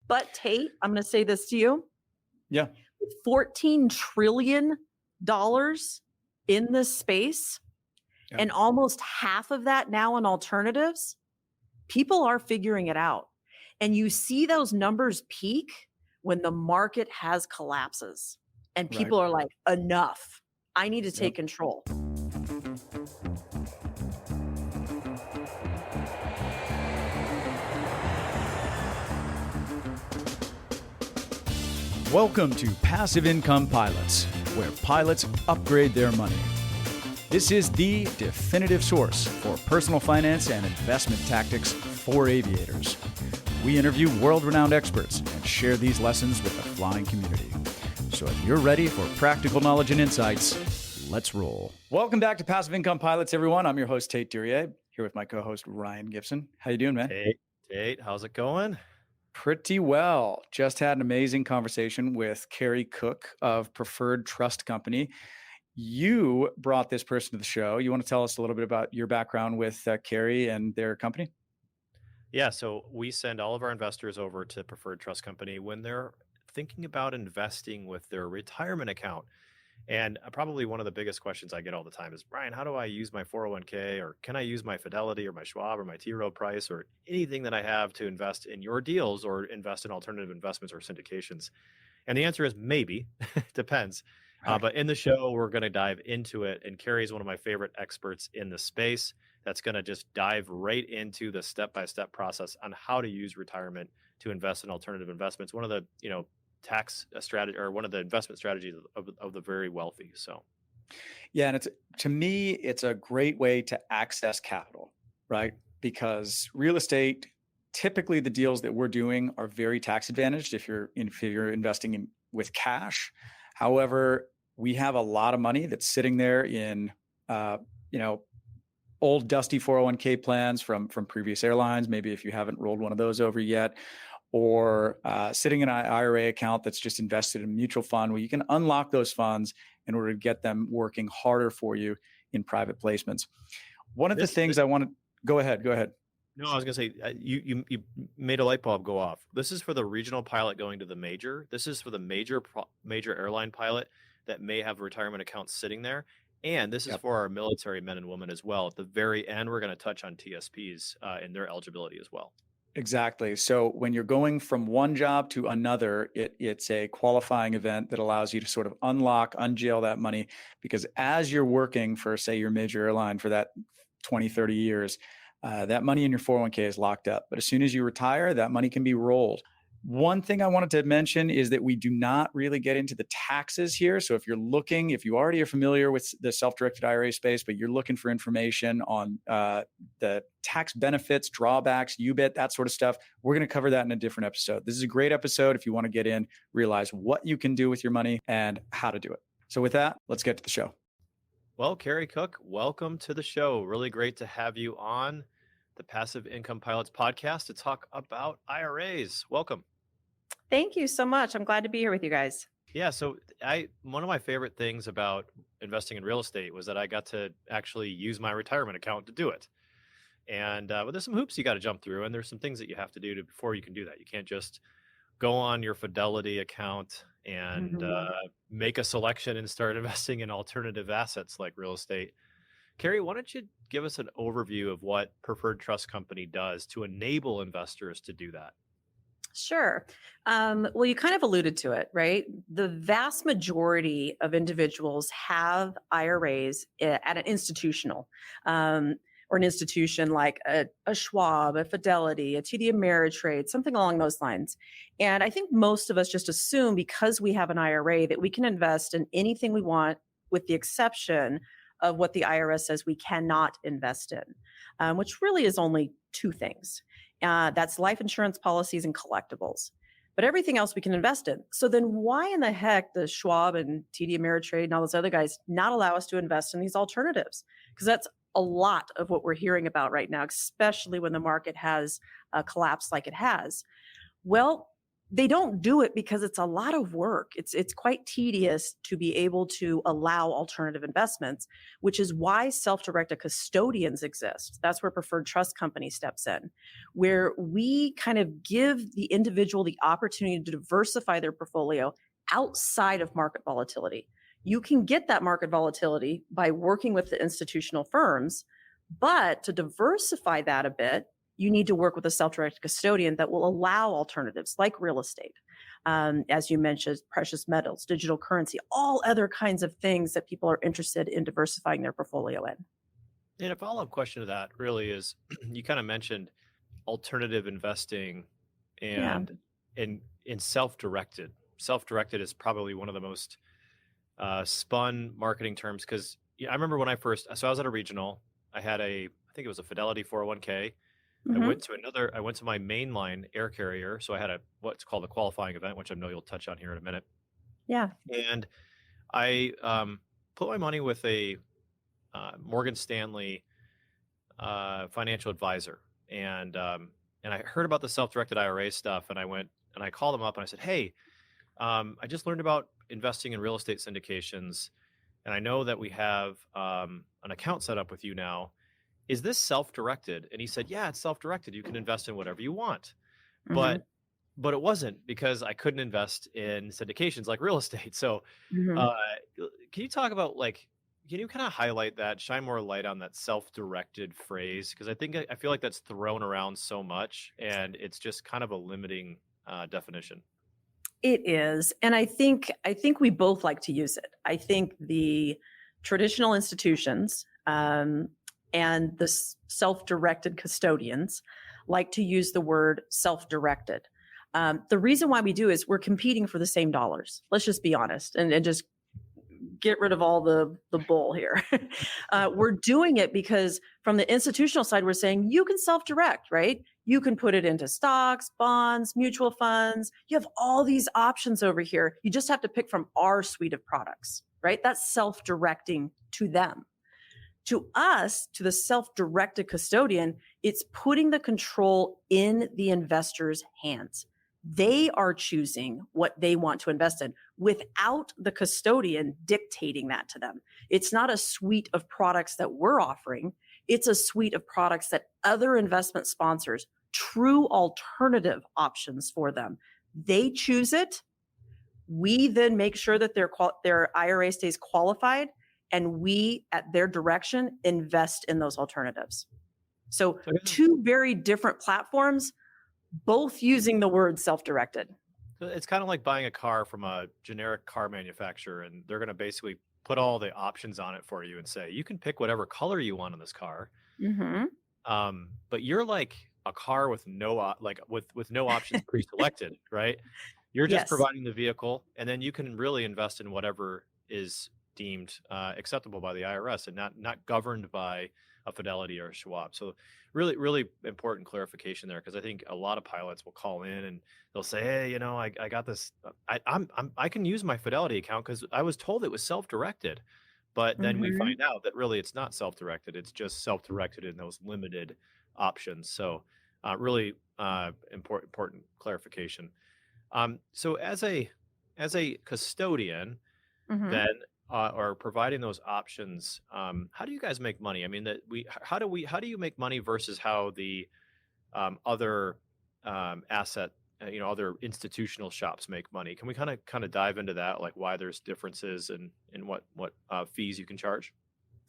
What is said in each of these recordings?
But Tate, I'm going to say this to you. Yeah. $14 trillion in this space, and almost half of that now in alternatives, people are figuring it out. And you see those numbers peak when the market has collapses. And people are like, enough. I need to take control. Welcome to Passive Income Pilots, where pilots upgrade their money. This is the definitive source for personal finance and investment tactics for aviators. We interview world-renowned experts and share these lessons with the flying community. So if you're ready for practical knowledge and insights, let's roll. Welcome back to Passive Income Pilots, everyone. I'm your host, Tate Duryea, here with my co-host, Ryan Gibson. How you doing, man? Hey, Tate, how's it going? Pretty well. Just had an amazing conversation with Carrie Cook of Preferred Trust Company. You brought this person to the show. You want to tell us a little bit about your background with Carrie and their company? Yeah, so we send all of our investors over to Preferred Trust Company when they're thinking about investing with their retirement account. And probably one of the biggest questions I get all the time is, Brian, how do I use my 401k, or can I use my Fidelity or my Schwab or my T. Rowe Price or anything that I have to invest in your deals or invest in alternative investments or syndications? And the answer is maybe. Depends. But in the show, we're going to dive into it. And Carrie is one of my favorite experts in the space that's going to just dive right into the step-by-step process on how to use retirement to invest in alternative investments. One of the, tax strategy, or one of the investment strategies of the very wealthy. So, yeah, and to me, it's a great way to access capital, right? Because real estate, typically the deals that we're doing are very tax advantaged if you're investing with cash. However, we have a lot of money that's sitting there in, old dusty 401k plans from previous airlines. Maybe if you haven't rolled one of those over yet, or sitting in an IRA account that's just invested in a mutual fund where you can unlock those funds in order to get them working harder for you in private placements. One of the things I want to go ahead. No, I was going to say, you made a light bulb go off. This is for the regional pilot going to the major. This is for the major airline pilot that may have retirement accounts sitting there. And this is for our military men and women as well. At the very end, we're going to touch on TSPs and their eligibility as well. Exactly. So when you're going from one job to another, it's a qualifying event that allows you to sort of unjail that money, because as you're working for, say, your major airline for that 20, 30 years, that money in your 401k is locked up. But as soon as you retire, that money can be rolled. One thing I wanted to mention is that we do not really get into the taxes here. So if you already are familiar with the self-directed IRA space, but you're looking for information on the tax benefits, drawbacks, UBIT, that sort of stuff, we're going to cover that in a different episode. This is a great episode if you want to get in, realize what you can do with your money and how to do it. So with that, let's get to the show. Well, Carrie Cook, welcome to the show. Really great to have you on the Passive Income Pilots podcast to talk about IRAs. Welcome. Thank you so much. I'm glad to be here with you guys. Yeah, so one of my favorite things about investing in real estate was that I got to actually use my retirement account to do it. And but there's some hoops you got to jump through, and there's some things that you have to do before you can do that. You can't just go on your Fidelity account and make a selection and start investing in alternative assets like real estate. Carrie, why don't you give us an overview of what Preferred Trust Company does to enable investors to do that? Sure. Well, you kind of alluded to it, right? The vast majority of individuals have IRAs at an institutional or an institution like a Schwab, a Fidelity, a TD Ameritrade, something along those lines. And I think most of us just assume because we have an IRA that we can invest in anything we want, with the exception of what the IRS says we cannot invest in, which really is only two things. That's life insurance policies and collectibles. But everything else we can invest in. So then why in the heck does Schwab and TD Ameritrade and all those other guys not allow us to invest in these alternatives? Because that's a lot of what we're hearing about right now, especially when the market has collapsed like it has. Well, They don't do it because it's a lot of work. It's quite tedious to be able to allow alternative investments, which is why self-directed custodians exist. That's where preferred trust company steps in, where we kind of give the individual the opportunity to diversify their portfolio outside of market volatility. You can get that market volatility by working with the institutional firms, but to diversify that a bit, you need to work with a self-directed custodian that will allow alternatives like real estate, as you mentioned, precious metals, digital currency, all other kinds of things that people are interested in diversifying their portfolio in. And a follow-up question to that really is you kind of mentioned alternative investing Yeah. and in self-directed. Self-directed is probably one of the most spun marketing terms because I remember when I first, so I was at a regional. I had I think it was a Fidelity 401k. Hmm. I went to my mainline air carrier. So I had what's called a qualifying event, which I know you'll touch on here in a minute. Yeah. And I put my money with a Morgan Stanley financial advisor. And I heard about the self-directed IRA stuff. And I went and I called them up and I said, hey, I just learned about investing in real estate syndications. And I know that we have an account set up with you now. Is this self-directed? And he said, yeah, it's self-directed. You can invest in whatever you want. Hmm. But it wasn't because I couldn't invest in syndications like real estate. So Hmm. uh, can you talk about can you kind of highlight that, shine more light on that self-directed phrase? Because I feel like that's thrown around so much and it's just kind of a limiting definition. It is. And I think we both like to use it. I think the traditional institutions and the self-directed custodians like to use the word self-directed. The reason why we do is we're competing for the same dollars. Let's just be honest and just get rid of all the bull here. We're doing it because from the institutional side, we're saying you can self-direct, right? You can put it into stocks, bonds, mutual funds. You have all these options over here. You just have to pick from our suite of products, right? That's self-directing to them. To us, to the self-directed custodian, it's putting the control in the investor's hands. They are choosing what they want to invest in without the custodian dictating that to them. It's not a suite of products that we're offering. It's a suite of products that other investment sponsors, true alternative options for them. They choose it. We then make sure that their IRA stays qualified, and we, at their direction, invest in those alternatives. So, So I two very different platforms, both using the word self-directed. It's kind of like buying a car from a generic car manufacturer, and they're going to basically put all the options on it for you and say, you can pick whatever color you want in this car. Mm-hmm. But you're like a car with with no options pre-selected, right? You're just Yes. providing the vehicle, and then you can really invest in whatever is deemed acceptable by the IRS and not governed by a Fidelity or a Schwab. So really, really important clarification there because I think a lot of pilots will call in and they'll say, "Hey, I got this. I can use my Fidelity account because I was told it was self-directed." But then we Mm-hmm. find out that really it's not self-directed. It's just self-directed in those limited options. So really important clarification. So as a custodian, Mm-hmm. then or providing those options, how do you guys make money? I mean, how do you make money versus how the other other institutional shops make money? Can we kind of dive into that, like why there's differences in what fees you can charge?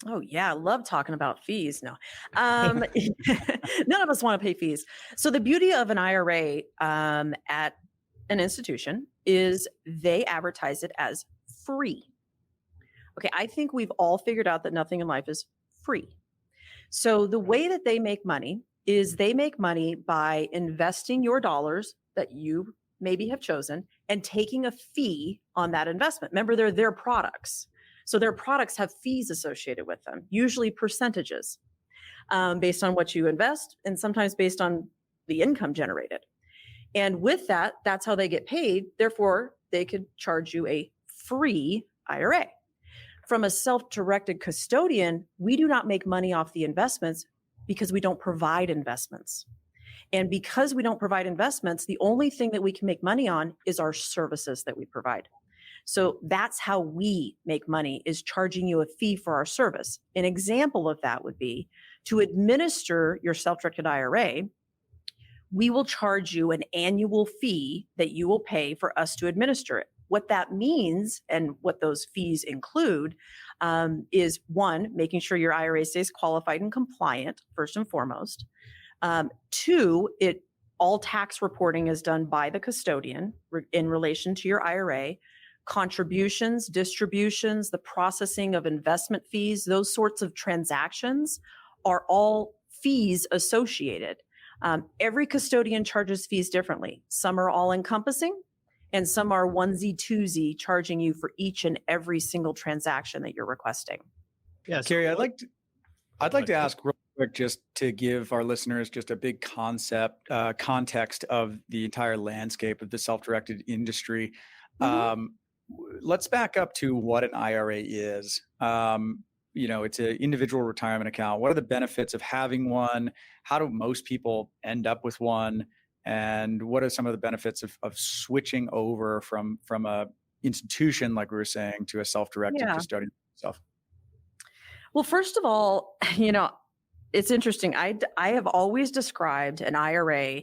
Oh yeah, I love talking about fees. No, none of us want to pay fees. So the beauty of an IRA at an institution is they advertise it as free. Okay, I think we've all figured out that nothing in life is free. So the Right. way that they make money is they make money by investing your dollars that you maybe have chosen and taking a fee on that investment. Remember, they're their products. So their products have fees associated with them, usually percentages based on what you invest and sometimes based on the income generated. And with that, that's how they get paid. Therefore, they could charge you a free IRA. From a self-directed custodian, we do not make money off the investments because we don't provide investments. And because we don't provide investments, the only thing that we can make money on is our services that we provide. So that's how we make money, is charging you a fee for our service. An example of that would be to administer your self-directed IRA. We will charge you an annual fee that you will pay for us to administer it. What that means and what those fees include is, one, making sure your IRA stays qualified and compliant, first and foremost. Two, all tax reporting is done by the custodian in relation to your IRA. Contributions, distributions, the processing of investment fees, those sorts of transactions are all fees associated. Every custodian charges fees differently. Some are all encompassing, and some are onesie twosie, charging you for each and every single transaction that you're requesting. Yeah, so Carrie, I'd like to ask real quick, just to give our listeners just a big context of the entire landscape of the self-directed industry. Let's back up to what an IRA is. It's an individual retirement account. What are the benefits of having one? How do most people end up with one? And what are some of the benefits of switching over from a institution, like we were saying, to a self-directed custodian itself? Well, first of all, it's interesting. I have always described an IRA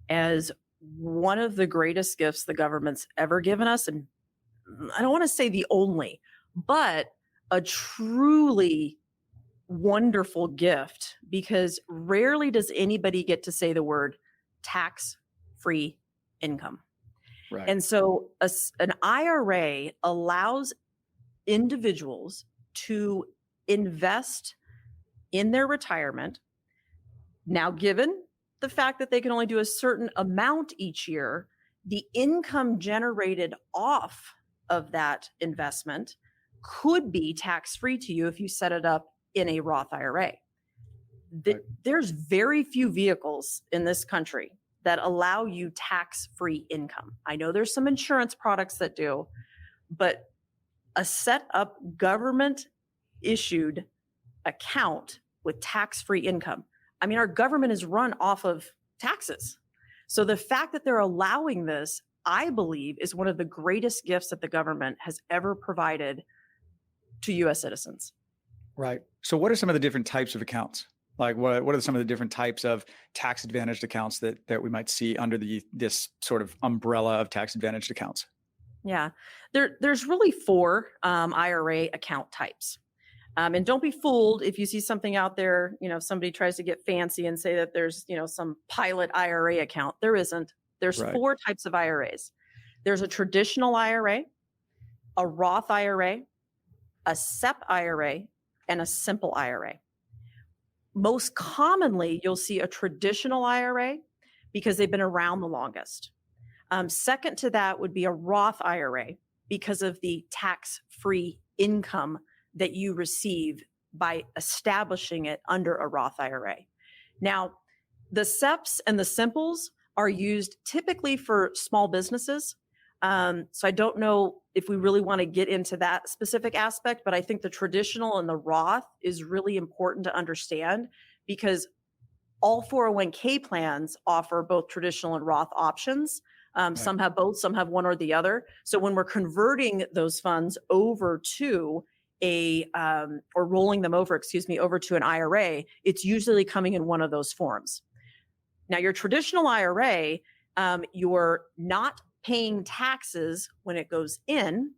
as one of the greatest gifts the government's ever given us. And I don't want to say the only, but a truly wonderful gift, because rarely does anybody get to say the word tax-free income. Right. And so an IRA allows individuals to invest in their retirement. Now, given the fact that they can only do a certain amount each year, the income generated off of that investment could be tax-free to you if you set it up in a Roth IRA. There's very few vehicles in this country that allow you tax-free income. I know there's some insurance products that do, but a set up government issued account with tax-free income. I mean, our government is run off of taxes. So the fact that they're allowing this, I believe, is one of the greatest gifts that the government has ever provided to U.S. citizens. Right. So what are some of the different types of accounts? Like what are some of the different types of tax advantaged accounts that we might see under this sort of umbrella of tax advantaged accounts? Yeah, there's really 4 IRA account types. And don't be fooled if you see something out there, somebody tries to get fancy and say that there's, some pilot IRA account. There isn't. There's 4 types of IRAs. There's a traditional IRA, a Roth IRA, a SEP IRA, and a simple IRA. Most commonly, you'll see a traditional IRA because they've been around the longest. Second to that would be a Roth IRA because of the tax-free income that you receive by establishing it under a Roth IRA. Now, the SEPs and the simples are used typically for small businesses. So I don't know if we really want to get into that specific aspect, but I think the traditional and the Roth is really important to understand, because all 401k plans offer both traditional and Roth options. Some have both, some have one or the other. So when we're converting those funds over to or rolling them over, over to an IRA, it's usually coming in one of those forms. Now, your traditional IRA, you're not paying taxes when it goes in.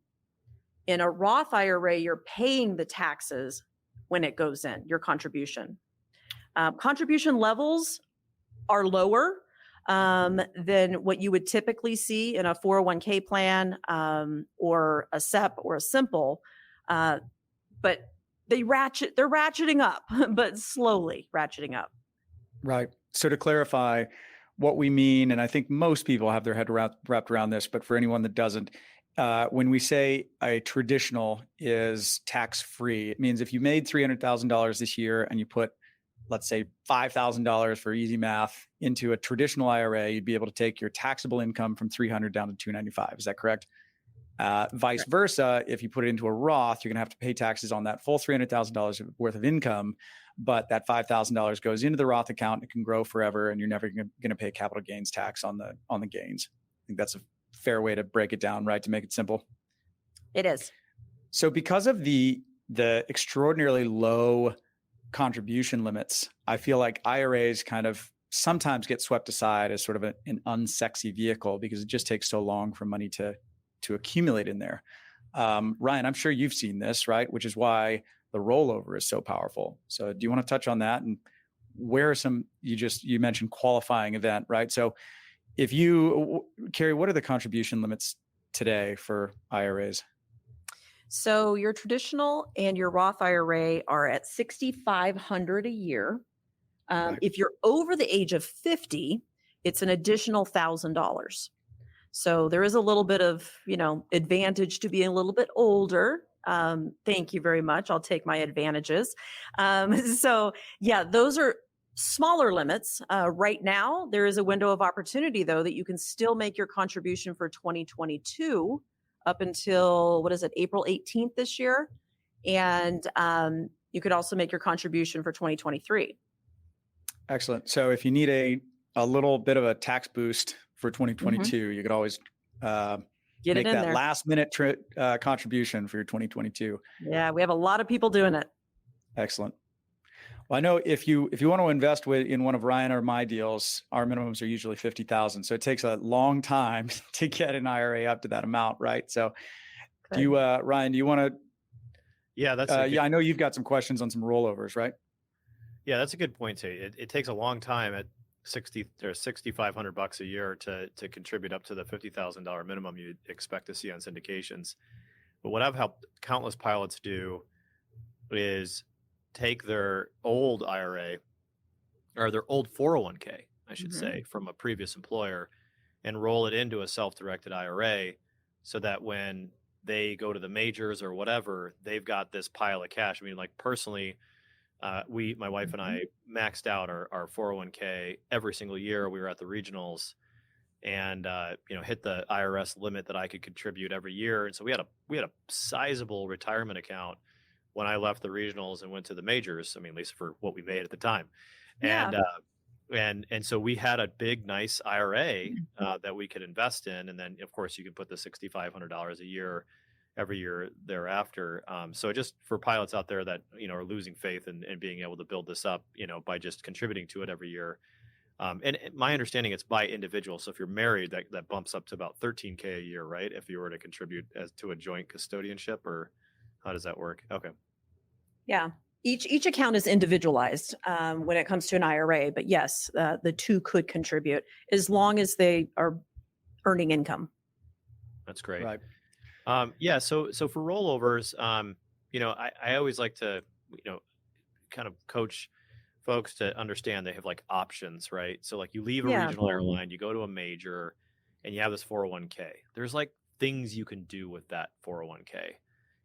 In a Roth IRA, you're paying the taxes when it goes in, your contribution. Contribution levels are lower than what you would typically see in a 401k plan or a SEP or a simple, but they're ratcheting up, but slowly ratcheting up. Right. So to clarify what we mean, and I think most people have their head wrapped around this, but for anyone that doesn't, when we say a traditional is tax-free, it means if you made $300,000 this year and you put, let's say, $5,000 for easy math into a traditional IRA, you'd be able to take your taxable income from $300 down to $295. Is that correct? Vice versa, if you put it into a Roth, you're going to have to pay taxes on that full $300,000 worth of income, but that $5,000 goes into the Roth account. It can grow forever, and you're never going to pay capital gains tax on the gains. I think that's a fair way to break it down, right? To make it simple. It is. So because of the extraordinarily low contribution limits, I feel like IRAs kind of sometimes get swept aside as sort of an unsexy vehicle because it just takes so long for money to accumulate in there. Ryan, I'm sure you've seen this, right? Which is why the rollover is so powerful. So do you want to touch on that? And where are some, you mentioned qualifying event, right? So Carrie, what are the contribution limits today for IRAs? So your traditional and your Roth IRA are at $6,500 a year. Right. If you're over the age of 50, it's an additional $1,000. So there is a little bit of, advantage to being a little bit older. Thank you very much. I'll take my advantages. So yeah, those are smaller limits. Right now, there is a window of opportunity, though, that you can still make your contribution for 2022 up until, April 18th this year. And you could also make your contribution for 2023. Excellent. So if you need a little bit of a tax boost for 2022, you could always Get make it in that there. last minute contribution for your 2022. Yeah, we have a lot of people doing it. Excellent. Well, I know if you want to invest in one of Ryan or my deals, our minimums are usually 50,000. So it takes a long time to get an IRA up to that amount, right? So Good. do you, Ryan, do you want to? Yeah, that's I know you've got some questions on some rollovers, right? Yeah, that's a good point too. It takes a long time at $6,500 a year to contribute up to the $50,000 minimum you'd expect to see on syndications. But what I've helped countless pilots do is take their old IRA or their old 401k, I should say, from a previous employer and roll it into a self-directed IRA so that when they go to the majors or whatever, they've got this pile of cash. I mean, like personally, my wife and I maxed out our 401k every single year. We were at the regionals and, hit the IRS limit that I could contribute every year. And so we had a sizable retirement account when I left the regionals and went to the majors. I mean, at least for what we made at the time. Yeah. And so we had a big, nice IRA that we could invest in. And then of course you can put the $6,500 a year every year thereafter. So just for pilots out there that, are losing faith in being able to build this up, by just contributing to it every year. And my understanding, it's by individual. So if you're married, that bumps up to about $13K a year, right? If you were to contribute to a joint custodianship, or how does that work? Okay. Yeah. Each account is individualized when it comes to an IRA, but yes, the two could contribute as long as they are earning income. That's great. Right. Yeah. So for rollovers, I always like to, kind of coach folks to understand they have like options, right? So like you leave a regional airline, you go to a major, and you have this 401k. There's like things you can do with that 401k.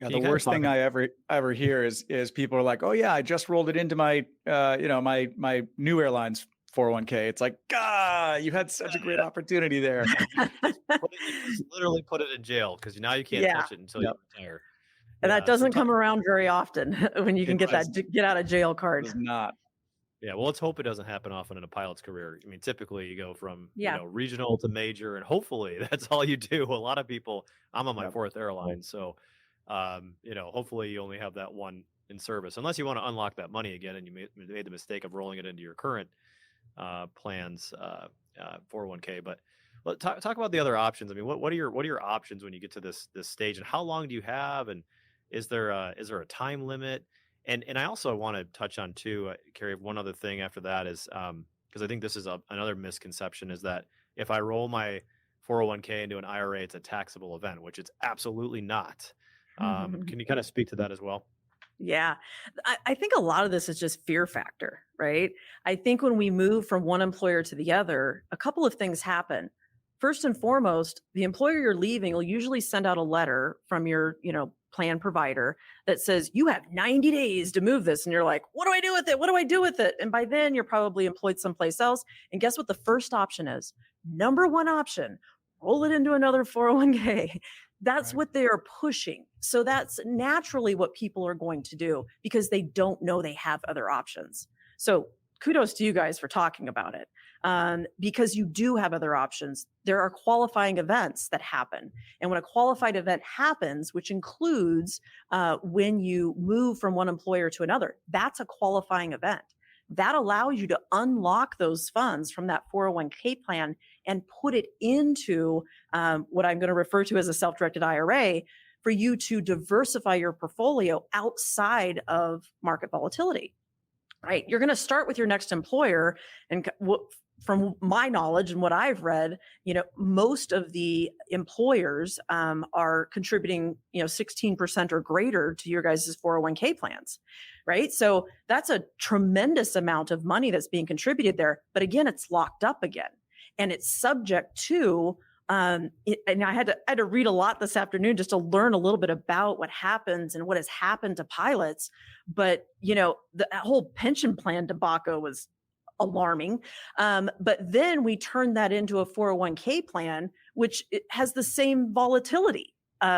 Yeah, the worst thing I ever hear is people are like, "Oh yeah, I just rolled it into my my new airline's 401k." It's like, "God, you had such a great opportunity there." Literally put it in jail because now you can't touch it until you retire. And that doesn't come around very often when you can get that get out of jail card. It does not. Yeah, well, let's hope it doesn't happen often in a pilot's career. I mean, typically you go from regional to major, and hopefully that's all you do. A lot of people, I'm on my fourth airline, so hopefully you only have that one in service, unless you want to unlock that money again and you made the mistake of rolling it into your current plans 401k. But talk about the other options. I mean, what are your options when you get to this stage, and how long do you have, and is there a time limit? And I also want to touch on too, Carrie, one other thing after that is because I think this is another misconception, is that if I roll my 401k into an IRA, it's a taxable event, which it's absolutely not. Can you kind of speak to that as well? Yeah, I think a lot of this is just fear factor, right? I think when we move from one employer to the other, a couple of things happen. First and foremost, the employer you're leaving will usually send out a letter from your, plan provider that says you have 90 days to move this. And you're like, what do I do with it? What do I do with it? And by then you're probably employed someplace else. And guess what the first option is? Number one option, roll it into another 401k. That's Right. what they're pushing. So that's naturally what people are going to do because they don't know they have other options. So kudos to you guys for talking about it, because you do have other options. There are qualifying events that happen. And when a qualified event happens, which includes when you move from one employer to another, that's a qualifying event. That allows you to unlock those funds from that 401k plan and put it into what I'm going to refer to as a self-directed IRA for you to diversify your portfolio outside of market volatility, right? You're going to start with your next employer. And from my knowledge and what I've read, most of the employers are contributing, 16% or greater to your guys' 401k plans, right? So that's a tremendous amount of money that's being contributed there. But again, it's locked up again and it's subject to and I had to read a lot this afternoon just to learn a little bit about what happens and what has happened to pilots. But the whole pension plan debacle was alarming. But then we turned that into a 401k plan, which it has the same volatility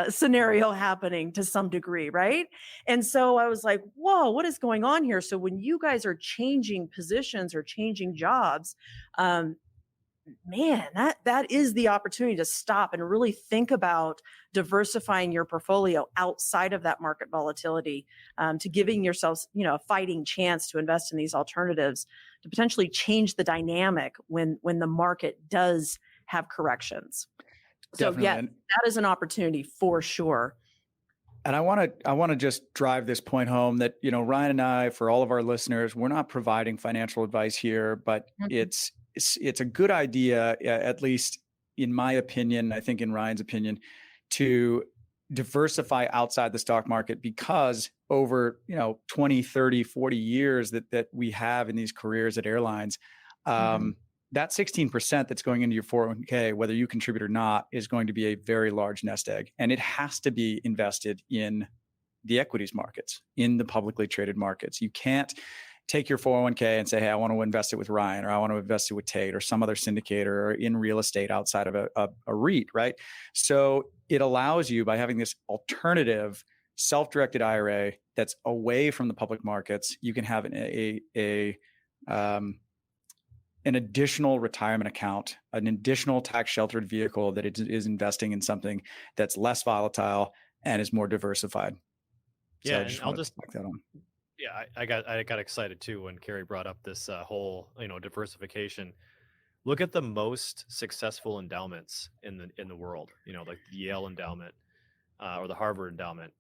scenario happening to some degree, right? And so I was like, whoa, what is going on here? So when you guys are changing positions or changing jobs, man, that is the opportunity to stop and really think about diversifying your portfolio outside of that market volatility, to giving yourselves, a fighting chance to invest in these alternatives to potentially change the dynamic when the market does have corrections. So Definitely. yeah, that is an opportunity for sure. And I want to just drive this point home that, Ryan and I, for all of our listeners, we're not providing financial advice here, but Mhm. it's a good idea, at least in my opinion, I think in Ryan's opinion, to diversify outside the stock market because over, 20, 30, 40 years that we have in these careers at airlines, Mhm. that 16% that's going into your 401k, whether you contribute or not, is going to be a very large nest egg. And it has to be invested in the equities markets, in the publicly traded markets. You can't take your 401k and say, hey, I want to invest it with Ryan, or I want to invest it with Tate or some other syndicator or in real estate outside of a REIT, right? So it allows you, by having this alternative self-directed IRA that's away from the public markets, you can have an additional retirement account, an additional tax sheltered vehicle that is investing in something that's less volatile and is more diversified. So Yeah, I and just I'll wanted to just back that on. yeah, I got excited too when Carrie brought up this whole diversification. Look at the most successful endowments in the world. Like the Yale endowment or the Harvard endowment.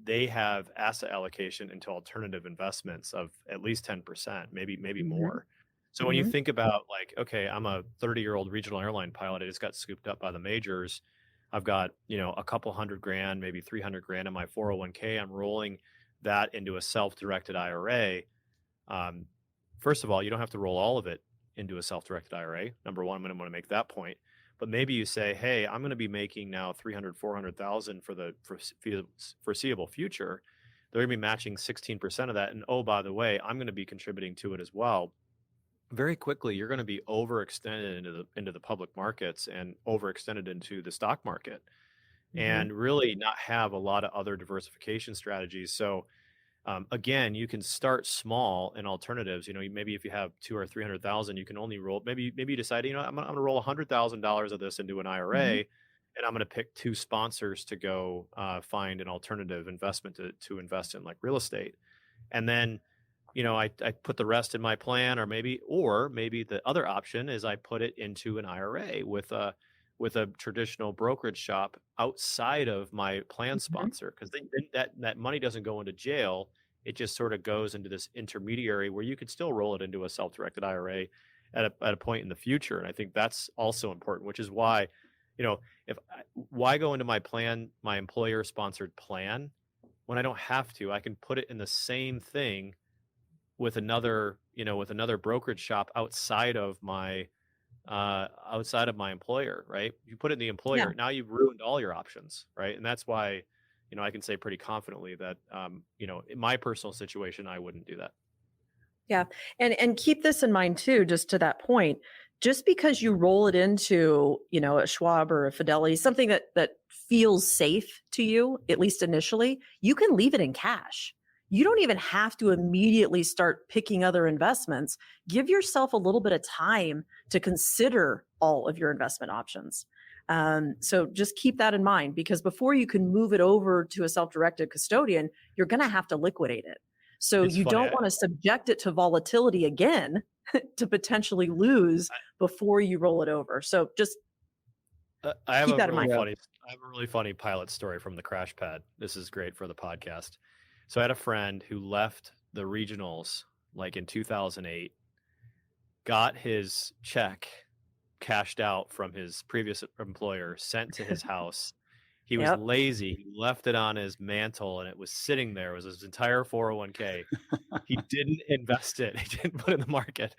They have asset allocation into alternative investments of at least 10%, maybe Mhm. more. So when you Mhm. think about like, okay, I'm a 30-year-old regional airline pilot. I just got scooped up by the majors. I've got a couple hundred grand, maybe 300 grand in my 401k. I'm rolling that into a self-directed IRA. Um, First of all, you don't have to roll all of it into a self-directed IRA. Number one, I'm going to want to make that point. But maybe you say, hey, I'm going to be making now 300, 400,000 for the foreseeable future. They're going to be matching 16% of that. And oh, by the way, I'm going to be contributing to it as well. Very quickly, you're going to be overextended into the public markets and overextended into the stock market Mhm. and really not have a lot of other diversification strategies. So again, you can start small in alternatives. Maybe if you have 200 or 300,000, you can only roll. Maybe you decide, I'm gonna roll $100,000 of this into an IRA, Mhm. and I'm gonna pick two sponsors to go find an alternative investment to invest in, like real estate, and then I put the rest in my plan, or maybe the other option is I put it into an IRA with a traditional brokerage shop outside of my plan Mhm. sponsor, because then that money doesn't go into jail. It just sort of goes into this intermediary where you could still roll it into a self-directed IRA at a point in the future. And I think that's also important, which is why, if why go into my employer sponsored plan when I don't have to? I can put it in the same thing with another brokerage shop outside of my employer, right? You put it in the Yeah. employer, now you've ruined all your options, right? And that's why, I can say pretty confidently that, in my personal situation, I wouldn't do that. Yeah. And keep this in mind too, just to that point. just because you roll it into, a Schwab or a Fidelity, something that feels safe to you, at least initially, you can leave it in cash. You don't even have to immediately start picking other investments. Give yourself a little bit of time to consider all of your investment options. So just keep that in mind, because before you can move it over to a self-directed custodian, you're going to have to liquidate it. So It's you funny. don't want to subject it to volatility again to potentially lose before you roll it over. So just I have keep a that in really mind. funny. I have a really funny pilot story from the crash pad. This is great for the podcast. So I had a friend who left the regionals like in 2008, got his check cashed out from his previous employer, sent to his house. He was Yep. lazy. He left it on his mantle and it was sitting there. It was his entire 401k. He didn't invest it. He didn't put it in the market.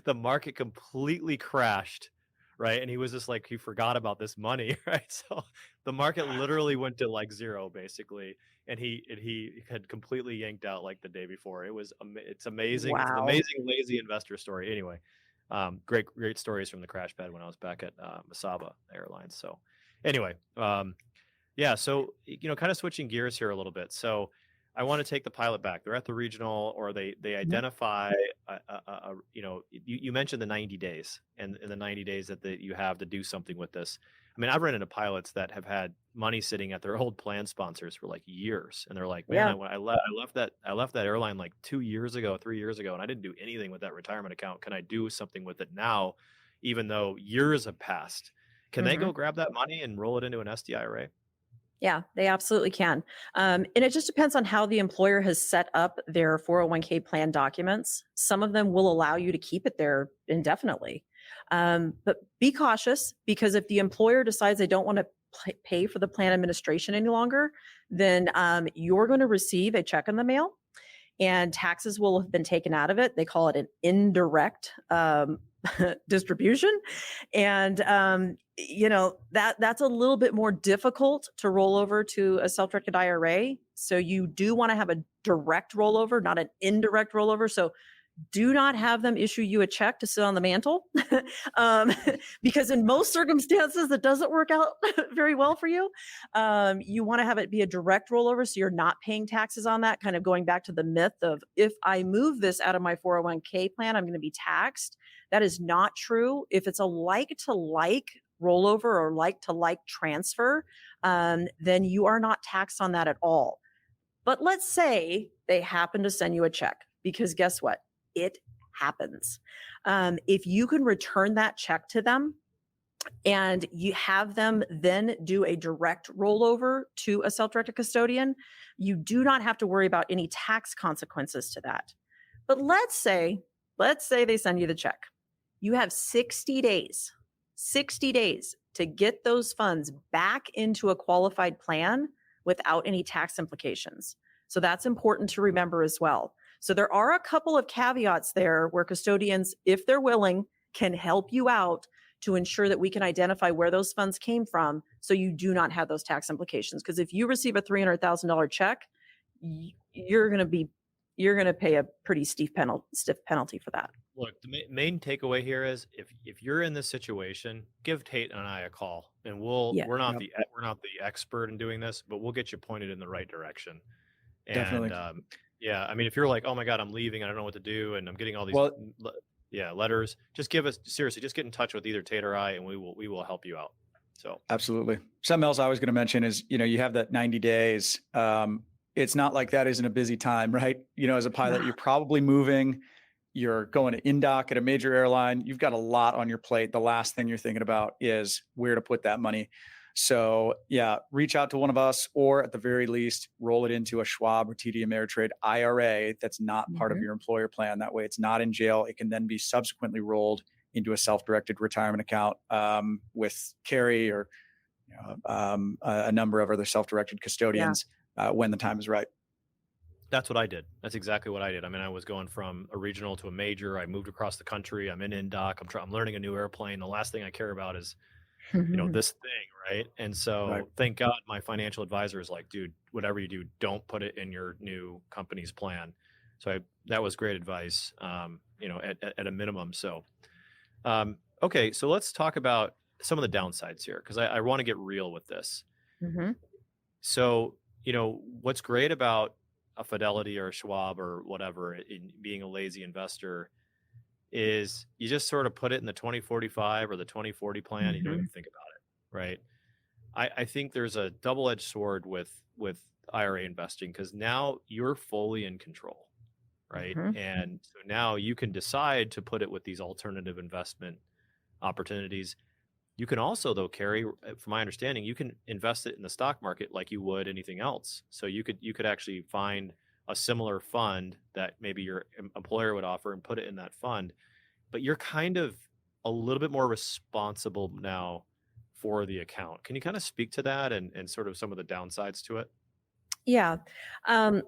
The market completely crashed, right? And he was just like, he forgot about this money, right? So the market literally went to like zero, basically, and he had completely yanked out like the day before. It's amazing. It's an Wow. amazing lazy investor story. Anyway, great stories from the crash pad when I was back at Masaba Airlines. So anyway, yeah. So kind of switching gears here a little bit. So I want to take the pilot back. They're at the regional, or they identify. You mentioned the 90 days and the 90 days that you have to do something with this. I mean, I've run into pilots that have had money sitting at their old plan sponsors for like years, and they're like, "Man, Yeah. I left that airline like 2 years ago, 3 years ago, and I didn't do anything with that retirement account. Can I do something with it now, even though years have passed? Can they Mhm. go grab that money and roll it into an SDIRA?" Yeah, they absolutely can. And it just depends on how the employer has set up their 401k plan documents. Some of them will allow you to keep it there indefinitely. But be cautious, because if the employer decides they don't want to pay for the plan administration any longer, then you're going to receive a check in the mail and taxes will have been taken out of it. They call it an indirect distribution. And that's a little bit more difficult to roll over to a self-directed IRA. So you do want to have a direct rollover, not an indirect rollover. So do not have them issue you a check to sit on the mantle, um, because in most circumstances that doesn't work out very well for you. You want to have it be a direct rollover, so you're not paying taxes on that. Kind of going back to the myth of, if I move this out of my 401k plan, I'm going to be taxed. That is not true. If it's a like to like rollover or like to like transfer, then you are not taxed on that at all. But let's say they happen to send you a check, because guess what? It happens. If you can return that check to them and you have them then do a direct rollover to a self-directed custodian, you do not have to worry about any tax consequences to that. But let's say they send you the check. You have 60 days to get those funds back into a qualified plan without any tax implications. So that's important to remember as well. So there are a couple of caveats there where custodians, if they're willing, can help you out to ensure that we can identify where those funds came from, so you do not have those tax implications. Because if you receive a $300,000 check, you're going to pay a pretty stiff penalty for that. Look, the main takeaway here is, if you're in this situation, give Tate and I a call, and Yeah. we're not Yep. we're not the expert in doing this, but we'll get you pointed in the right direction. Definitely. And yeah, I mean, if you're like, oh my God, I'm leaving, I don't know what to do, and I'm getting all these Well, letters, just just get in touch with either Tate or I, and we will help you out. So absolutely. Something else I was going to mention is, you have that 90 days. It's not like that isn't a busy time, right? As a pilot, you're probably moving, you're going to in-dock at a major airline. You've got a lot on your plate. The last thing you're thinking about is where to put that money. So yeah, reach out to one of us, or at the very least, roll it into a Schwab or TD Ameritrade IRA that's not part of your employer plan. That way it's not in jail. It can then be subsequently rolled into a self-directed retirement account with Carrie or a number of other self-directed custodians when the time is right. that's what I did. That's exactly what I did. I mean, I was going from a regional to a major. I moved across the country. I'm in dock. I'm learning a new airplane. The last thing I care about is this thing, right? And so Right. thank God my financial advisor is like, dude, whatever you do, don't put it in your new company's plan. So that was great advice, at a minimum. So Okay, so let's talk about some of the downsides here because I want to get real with this. Hmm. So, what's great about a Fidelity or a Schwab or whatever in being a lazy investor is you just sort of put it in the 2045 or the 2040 plan. You don't even Hmm. think about it, right? I think there's a double-edged sword with IRA investing because now you're fully in control, right? Hmm. And so now you can decide to put it with these alternative investment opportunities. You can also, though, Carrie, from my understanding, you can invest it in the stock market like you would anything else. So you could actually find a similar fund that maybe your employer would offer and put it in that fund. But you're kind of a little bit more responsible now for the account. Can you kind of speak to that and sort of some of the downsides to it? Yeah. Um,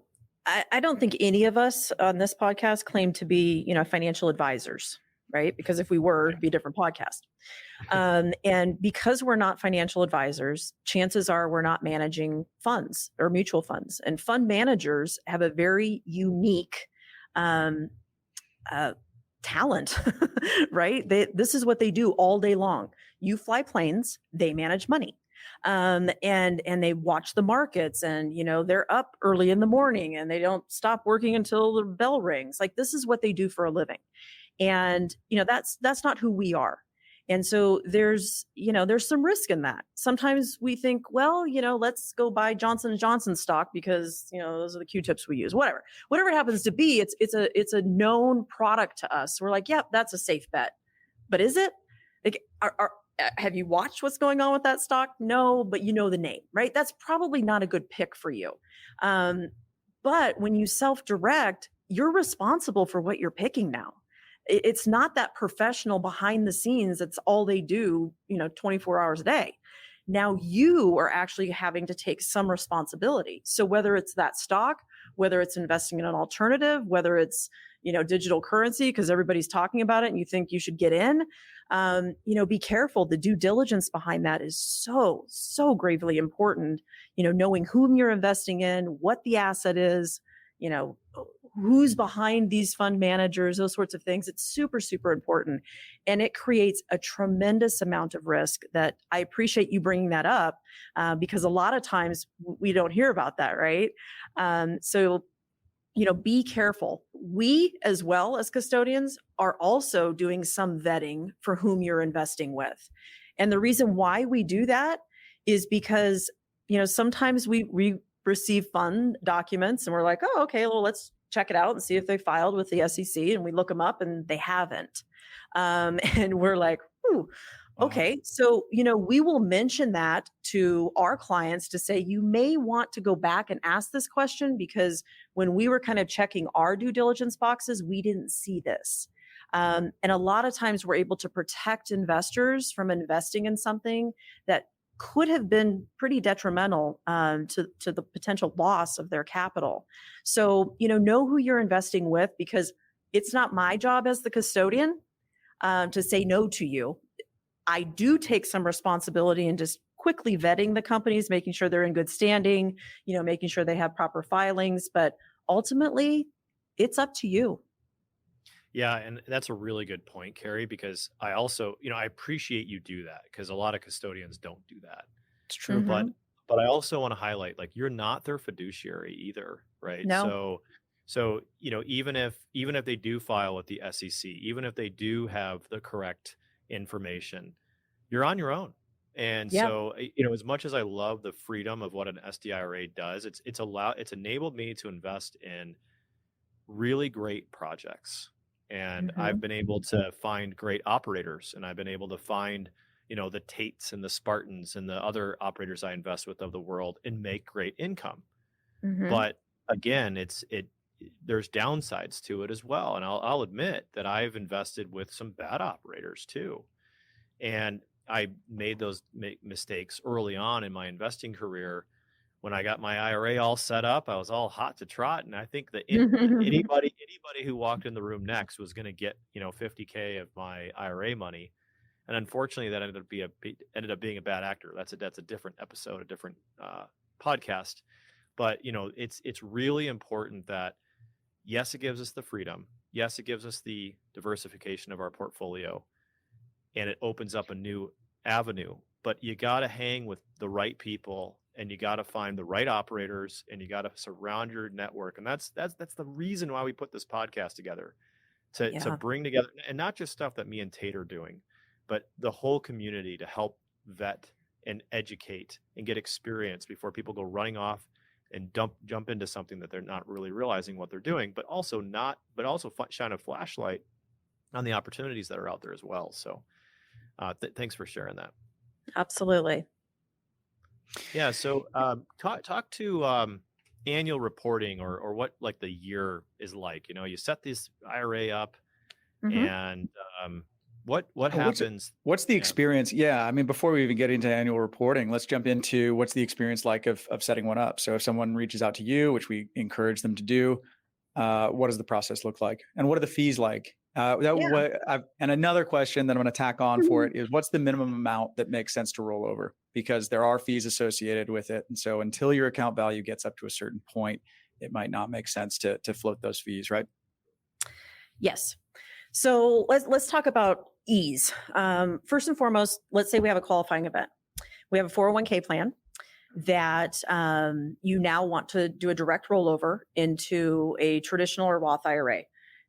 I don't think any of us on this podcast claim to be, financial advisors, right? Because if we were, it'd be a different podcast. And because we're not financial advisors, chances are we're not managing funds or mutual funds. And fund managers have a very unique um, uh, talent, right? This is what they do all day long. You fly planes, they manage money. And they watch the markets, and they're up early in the morning and they don't stop working until the bell rings. Like, this is what they do for a living. And that's not who we are. And so there's some risk in that. Sometimes we think, well, let's go buy Johnson & Johnson stock because those are the Q-tips we use. Whatever it happens to be, it's a known product to us. We're like, yep, that's a safe bet. But is it? Like, have you watched what's going on with that stock? No, but you know the name, right? That's probably not a good pick for you. But when you self-direct, you're responsible for what you're picking now. It's not that professional behind the scenes. That's all they do, 24 hours a day. Now you are actually having to take some responsibility. So whether it's that stock, whether it's investing in an alternative, whether it's, digital currency, because everybody's talking about it and you think you should get in, be careful. The due diligence behind that is so, so gravely important. Knowing whom you're investing in, what the asset is, you know, who's behind these fund managers, those sorts of things. It's super, super important. And it creates a tremendous amount of risk that I appreciate you bringing that up because a lot of times we don't hear about that, right? So, be careful. We, as well as custodians, are also doing some vetting for whom you're investing with. And the reason why we do that is because, sometimes we receive fund documents and we're like, oh, okay, well, let's check it out and see if they filed with the SEC. And we look them up and they haven't. And we're like, ooh, Wow. okay. So, we will mention that to our clients to say, you may want to go back and ask this question because when we were kind of checking our due diligence boxes, we didn't see this. And a lot of times we're able to protect investors from investing in something that could have been pretty detrimental to the potential loss of their capital. So, know who you're investing with because it's not my job as the custodian to say no to you. I do take some responsibility in just quickly vetting the companies, making sure they're in good standing, making sure they have proper filings. But ultimately, it's up to you. Yeah, and that's a really good point, Carrie, because I also, I appreciate you do that because a lot of custodians don't do that. It's true. But Hmm. but I also want to highlight like you're not their fiduciary either, right? No. So, even if they do file with the SEC, even if they do have the correct information, you're on your own. And Yeah. so, as much as I love the freedom of what an SDIRA does, it's enabled me to invest in really great projects. And I've Hmm. been able to find great operators and I've been able to find, the Tates and the Spartans and the other operators I invest with of the world and make great income. Hmm. But again, there's downsides to it as well. And I'll admit that I've invested with some bad operators too. And I made those mistakes early on in my investing career. When I got my IRA all set up, I was all hot to trot, and I think that anybody who walked in the room next was going to get 50K of my IRA money, and unfortunately, that ended up being a bad actor. That's a different episode, a different podcast. But it's really important that yes, it gives us the freedom. Yes, it gives us the diversification of our portfolio. and it opens up a new avenue. But you got to hang with the right people, and you got to find the right operators, and you got to surround your network. And that's the reason why we put this podcast together, to Yeah. bring together, and not just stuff that me and Tate are doing, but the whole community, to help vet and educate and get experience before people go running off and jump into something that they're not really realizing what they're doing, but also shine a flashlight on the opportunities that are out there as well. So thanks for sharing that. Absolutely. Yeah. So talk to annual reporting, or what like the year is like. You set this IRA up, Mhm. and what What's happens? what's the Yeah. experience? Yeah, I mean, before we even get into annual reporting, let's jump into what's the experience like of setting one up. So if someone reaches out to you, which we encourage them to do, what does the process look like, and what are the fees like? Yeah. And another question that I'm going to tack on for Mhm. it is, what's the minimum amount that makes sense to roll over? Because there are fees associated with it, and so until your account value gets up to a certain point, it might not make sense to float those fees, right? Yes. So let's talk about ease. First and foremost, let's say we have a qualifying event. We have a 401k plan that you now want to do a direct rollover into a traditional or Roth IRA.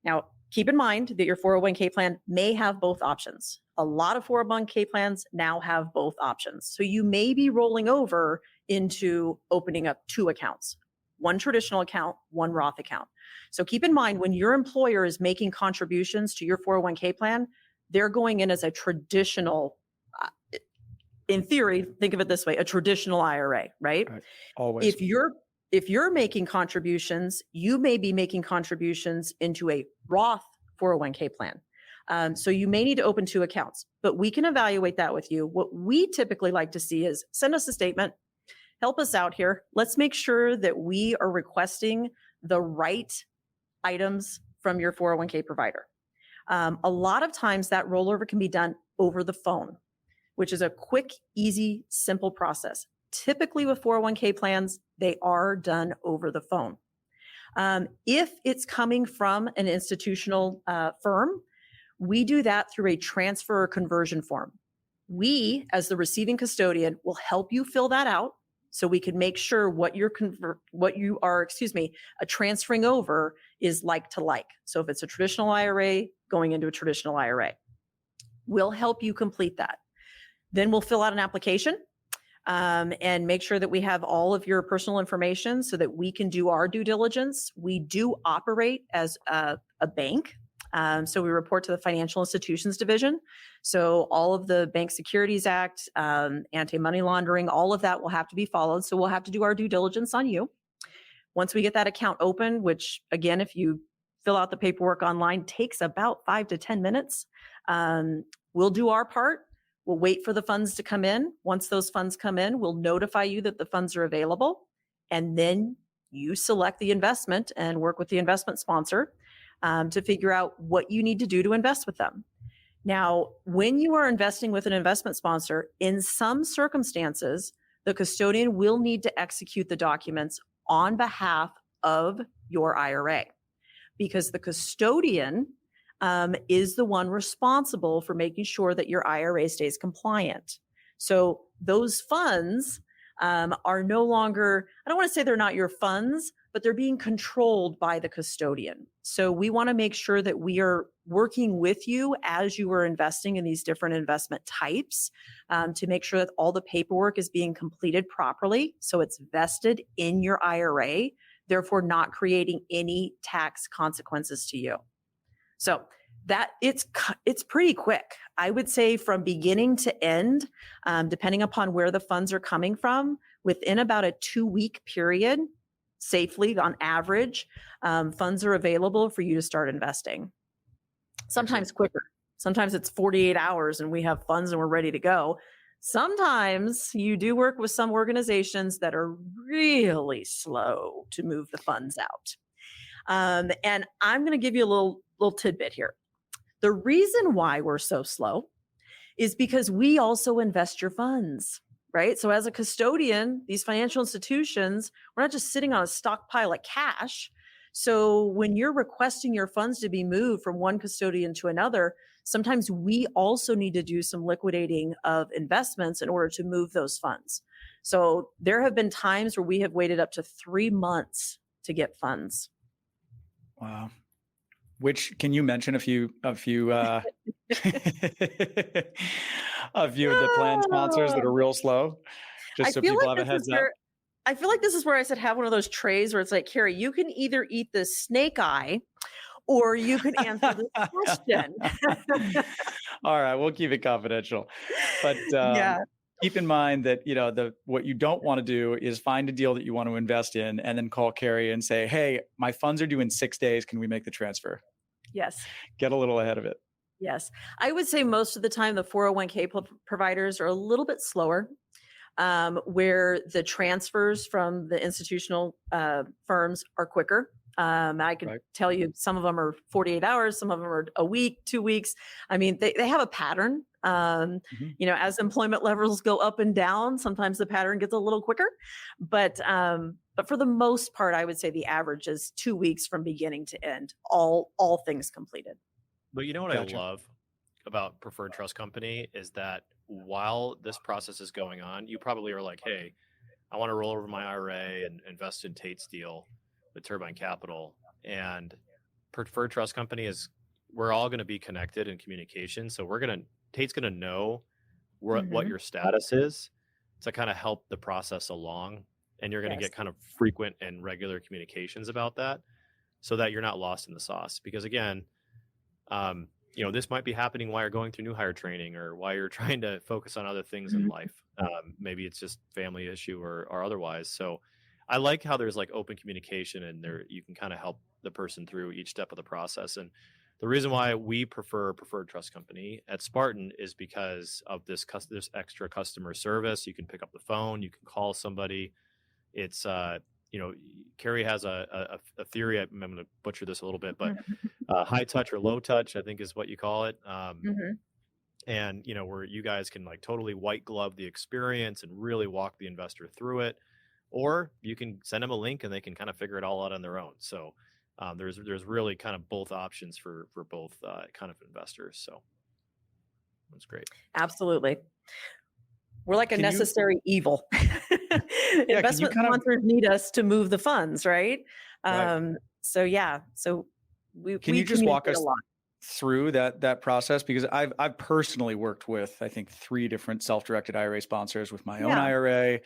Now, keep in mind that your 401k plan may have both options. A lot of 401k plans now have both options. So you may be rolling over into opening up two accounts, one traditional account, one Roth account. So keep in mind, when your employer is making contributions to your 401k plan, they're going in as a traditional, in theory, think of it this way, a traditional IRA, right? Right. Always. If you're making contributions, you may be making contributions into a Roth 401k plan. So you may need to open two accounts, but we can evaluate that with you. What we typically like to see is send us a statement, help us out here. Let's make sure that we are requesting the right items from your 401k provider. A lot of times that rollover can be done over the phone, which is a quick, easy, simple process. Typically with 401k plans, they are done over the phone. If it's coming from an institutional firm, we do that through a transfer or conversion form. We, as the receiving custodian, will help you fill that out so we can make sure what you are transferring over is like to like. So if it's a traditional IRA going into a traditional IRA, we'll help you complete that. Then we'll fill out an application and make sure that we have all of your personal information so that we can do our due diligence. We do operate as a bank. So we report to the Financial Institutions Division. So all of the Bank Securities Act, anti-money laundering, all of that will have to be followed. So we'll have to do our due diligence on you. Once we get that account open, which again, if you fill out the paperwork online, takes about 5 to 10 minutes, we'll do our part. We'll wait for the funds to come in. Once those funds come in, we'll notify you that the funds are available. And then you select the investment and work with the investment sponsor to figure out what you need to do to invest with them. Now, when you are investing with an investment sponsor, in some circumstances, the custodian will need to execute the documents on behalf of your IRA, because the custodian is the one responsible for making sure that your IRA stays compliant. So those funds are no longer, I don't want to say they're not your funds, but they're being controlled by the custodian. So we want to make sure that we are working with you as you are investing in these different investment types to make sure that all the paperwork is being completed properly. So it's vested in your IRA, therefore not creating any tax consequences to you. So that it's pretty quick. I would say from beginning to end, depending upon where the funds are coming from, within about a 2-week period, safely on average, funds are available for you to start investing. Sometimes quicker. Sometimes it's 48 hours and we have funds and we're ready to go. Sometimes you do work with some organizations that are really slow to move the funds out. And I'm going to give you a little tidbit here. The reason why we're so slow is because we also invest your funds, right? So as a custodian, these financial institutions, we're not just sitting on a stockpile of cash. So when you're requesting your funds to be moved from one custodian to another, sometimes we also need to do some liquidating of investments in order to move those funds. So there have been times where we have waited up to 3 months to get funds. Wow. Which can you mention a few a few a few of the plan sponsors that are real slow, I just so feel people like have a this is heads up? where I feel like this is where I said have one of those trays where it's like, Carrie, you can either eat the snake eye or you can answer this question. All right, we'll keep it confidential. But Yeah. keep in mind that the what you don't want to do is find a deal that you want to invest in and then call Carrie and say, "Hey, my funds are due in 6 days. Can we make the transfer?" Yes. Get a little ahead of it. Yes. I would say most of the time the 401k providers are a little bit slower, where the transfers from the institutional firms are quicker. I can Right. tell you some of them are 48 hours, some of them are a week, 2 weeks. I mean, they have a pattern. Mhm. As employment levels go up and down, sometimes the pattern gets a little quicker. But for the most part, I would say the average is 2 weeks from beginning to end, all things completed. But you know what I Gotcha. love about Preferred Trust Company is that while this process is going on, you probably are like, hey, I want to roll over my IRA and invest in Tate's deal with Turbine Capital. And Preferred Trust Company we're all going to be connected in communication. So Tate's going to know what Mhm. your status is to kind of help the process along. And you're going to Yes. get kind of frequent and regular communications about that so that you're not lost in the sauce. Because again, this might be happening while you're going through new hire training or while you're trying to focus on other things in Mhm. life. Maybe it's just family issue or otherwise. So I like how there's like open communication and there you can kind of help the person through each step of the process. And the reason why we prefer Preferred Trust Company at Spartan is because of this extra customer service. You can pick up the phone, you can call somebody. It's you know, Carrie has a theory. I'm going to butcher this a little bit, but high touch or low touch, I think is what you call it. Mhm. And where you guys can like totally white glove the experience and really walk the investor through it, or you can send them a link and they can kind of figure it all out on their own. So there's really kind of both options for both kind of investors. So that's great. Absolutely. We're like a Can you necessary evil. yeah, can you Investment kind of sponsors need us to move the funds, right? right. So yeah, so Can we you just walk communicate a us lot. through that process? Because I've personally worked with, I think, 3 different self-directed IRA sponsors with my own Yeah. IRA.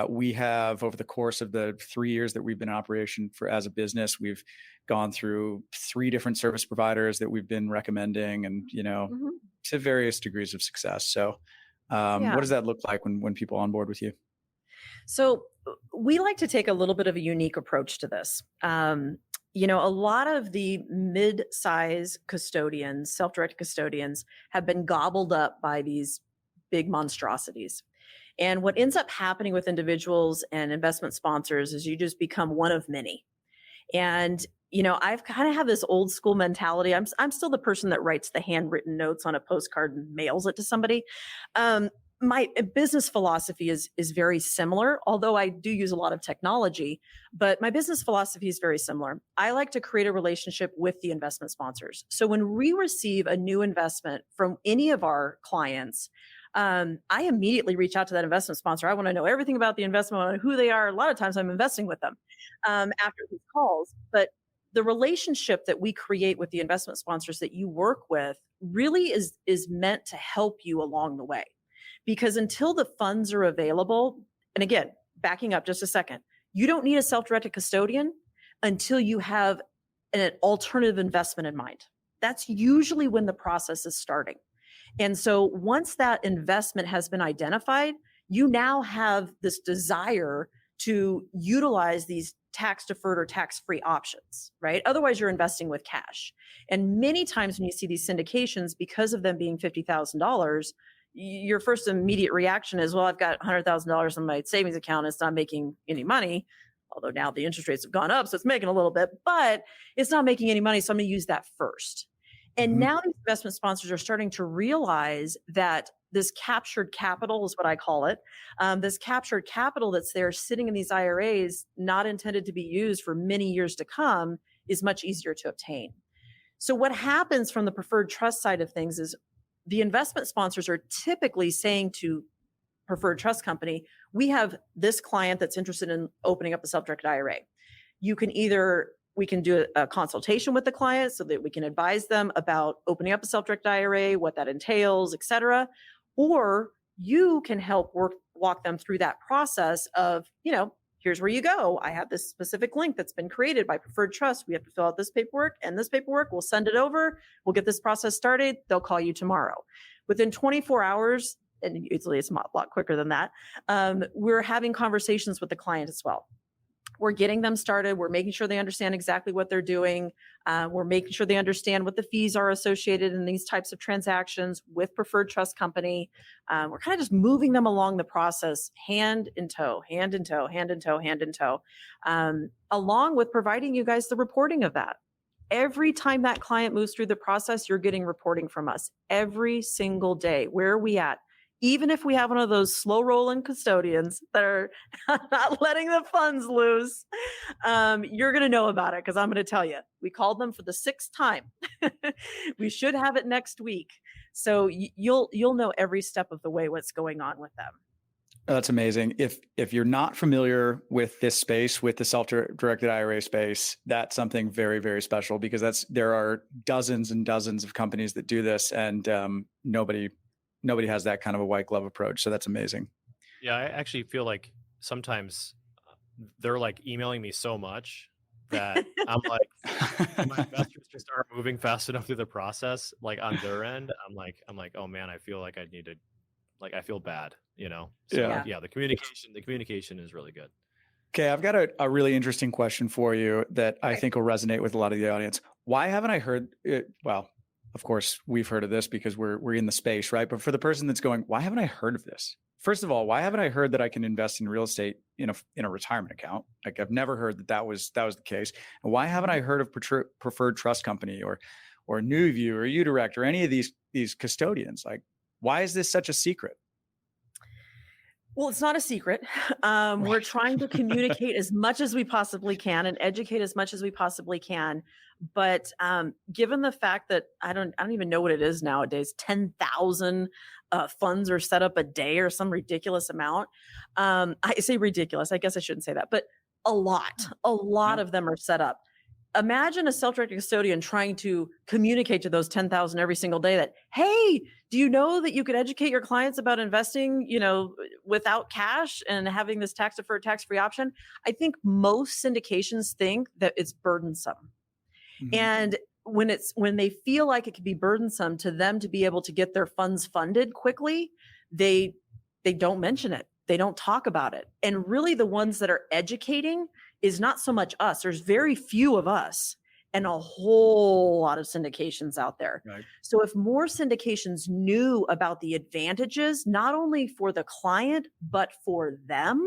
We have, over the course of the 3 years that we've been in operation as a business, we've gone through 3 different service providers that we've been recommending, and Mhm. to various degrees of success. So, Yeah. what does that look like when people on board with you? So we like to take a little bit of a unique approach to this. A lot of the mid-size custodians, self-directed custodians, have been gobbled up by these big monstrosities. And what ends up happening with individuals and investment sponsors is you just become one of many. And I've kind of have this old school mentality. I'm still the person that writes the handwritten notes on a postcard and mails it to somebody. My business philosophy is very similar, although I do use a lot of technology, but my business philosophy is very similar. I like to create a relationship with the investment sponsors. So when we receive a new investment from any of our clients, I immediately reach out to that investment sponsor. I want to know everything about the investment, I want to know who they are. A lot of times I'm investing with them after these calls. But the relationship that we create with the investment sponsors that you work with really is meant to help you along the way. Because until the funds are available, and again, backing up just a second, you don't need a self-directed custodian until you have an alternative investment in mind. That's usually when the process is starting. And so once that investment has been identified, you now have this desire to utilize these tax deferred or tax free options, right? Otherwise, you're investing with cash. And many times when you see these syndications, because of them being $50,000, your first immediate reaction is, well, I've got $100,000 in my savings account. It's not making any money. Although now the interest rates have gone up, so it's making a little bit, but it's not making any money. So I'm going to use that first. And Mhm. now these investment sponsors are starting to realize that this captured capital is what I call it. This captured capital that's there sitting in these IRAs, not intended to be used for many years to come, is much easier to obtain. So what happens from the preferred trust side of things is the investment sponsors are typically saying to preferred trust company, we have this client that's interested in opening up a self-directed IRA. We can do a consultation with the client so that we can advise them about opening up a self-directed IRA, what that entails, et cetera. Or you can help walk them through that process of, here's where you go. I have this specific link that's been created by Preferred Trust. We have to fill out this paperwork and this paperwork. We'll send it over. We'll get this process started. They'll call you tomorrow. Within 24 hours, and usually it's a lot quicker than that, we're having conversations with the client as well. We're getting them started. We're making sure they understand exactly what they're doing. We're making sure they understand what the fees are associated in these types of transactions with Preferred Trust Company. We're kind of just moving them along the process, hand in tow, hand in tow, hand in tow, hand in tow, along with providing you guys the reporting of that. Every time that client moves through the process, you're getting reporting from us every single day. Where are we at? Even if we have one of those slow rolling custodians that are not letting the funds loose, you're going to know about it because I'm going to tell you. We called them for the 6th time. We should have it next week. So you'll know every step of the way what's going on with them. That's amazing. If you're not familiar with this space, with the self-directed IRA space, that's something very, very special because there are dozens and dozens of companies that do this, and nobody has that kind of a white glove approach. So that's amazing. Yeah, I actually feel like sometimes they're like emailing me so much that I'm like, my investors just aren't moving fast enough through the process. Like on their end, I'm like, oh man, I feel like I need to, like, I feel bad, So yeah, the communication is really good. Okay, I've got a really interesting question for you that I think will resonate with a lot of the audience. Why haven't I heard it? Well, of course, we've heard of this because we're in the space, right? But for the person that's going, why haven't I heard of this? First of all, why haven't I heard that I can invest in real estate in a retirement account? Like I've never heard that was the case. And why haven't I heard of Preferred Trust Company or NewView or UDirect or any of these custodians? Like, why is this such a secret? Well, it's not a secret. We're trying to communicate as much as we possibly can and educate as much as we possibly can. But given the fact that I don't even know what it is nowadays, 10,000 funds are set up a day or some ridiculous amount. I say ridiculous. I guess I shouldn't say that, but a lot of them are set up. Imagine a self-directed custodian trying to communicate to those 10,000 every single day that, hey, do you know that you could educate your clients about investing, without cash and having this tax-deferred, tax-free option? I think most syndications think that it's burdensome. Mm-hmm. And when they feel like it could be burdensome to them to be able to get their funds funded quickly, they don't mention it. They don't talk about it. And really the ones that are educating is not so much us. There's very few of us and a whole lot of syndications out there. Right. So if more syndications knew about the advantages, not only for the client, but for them,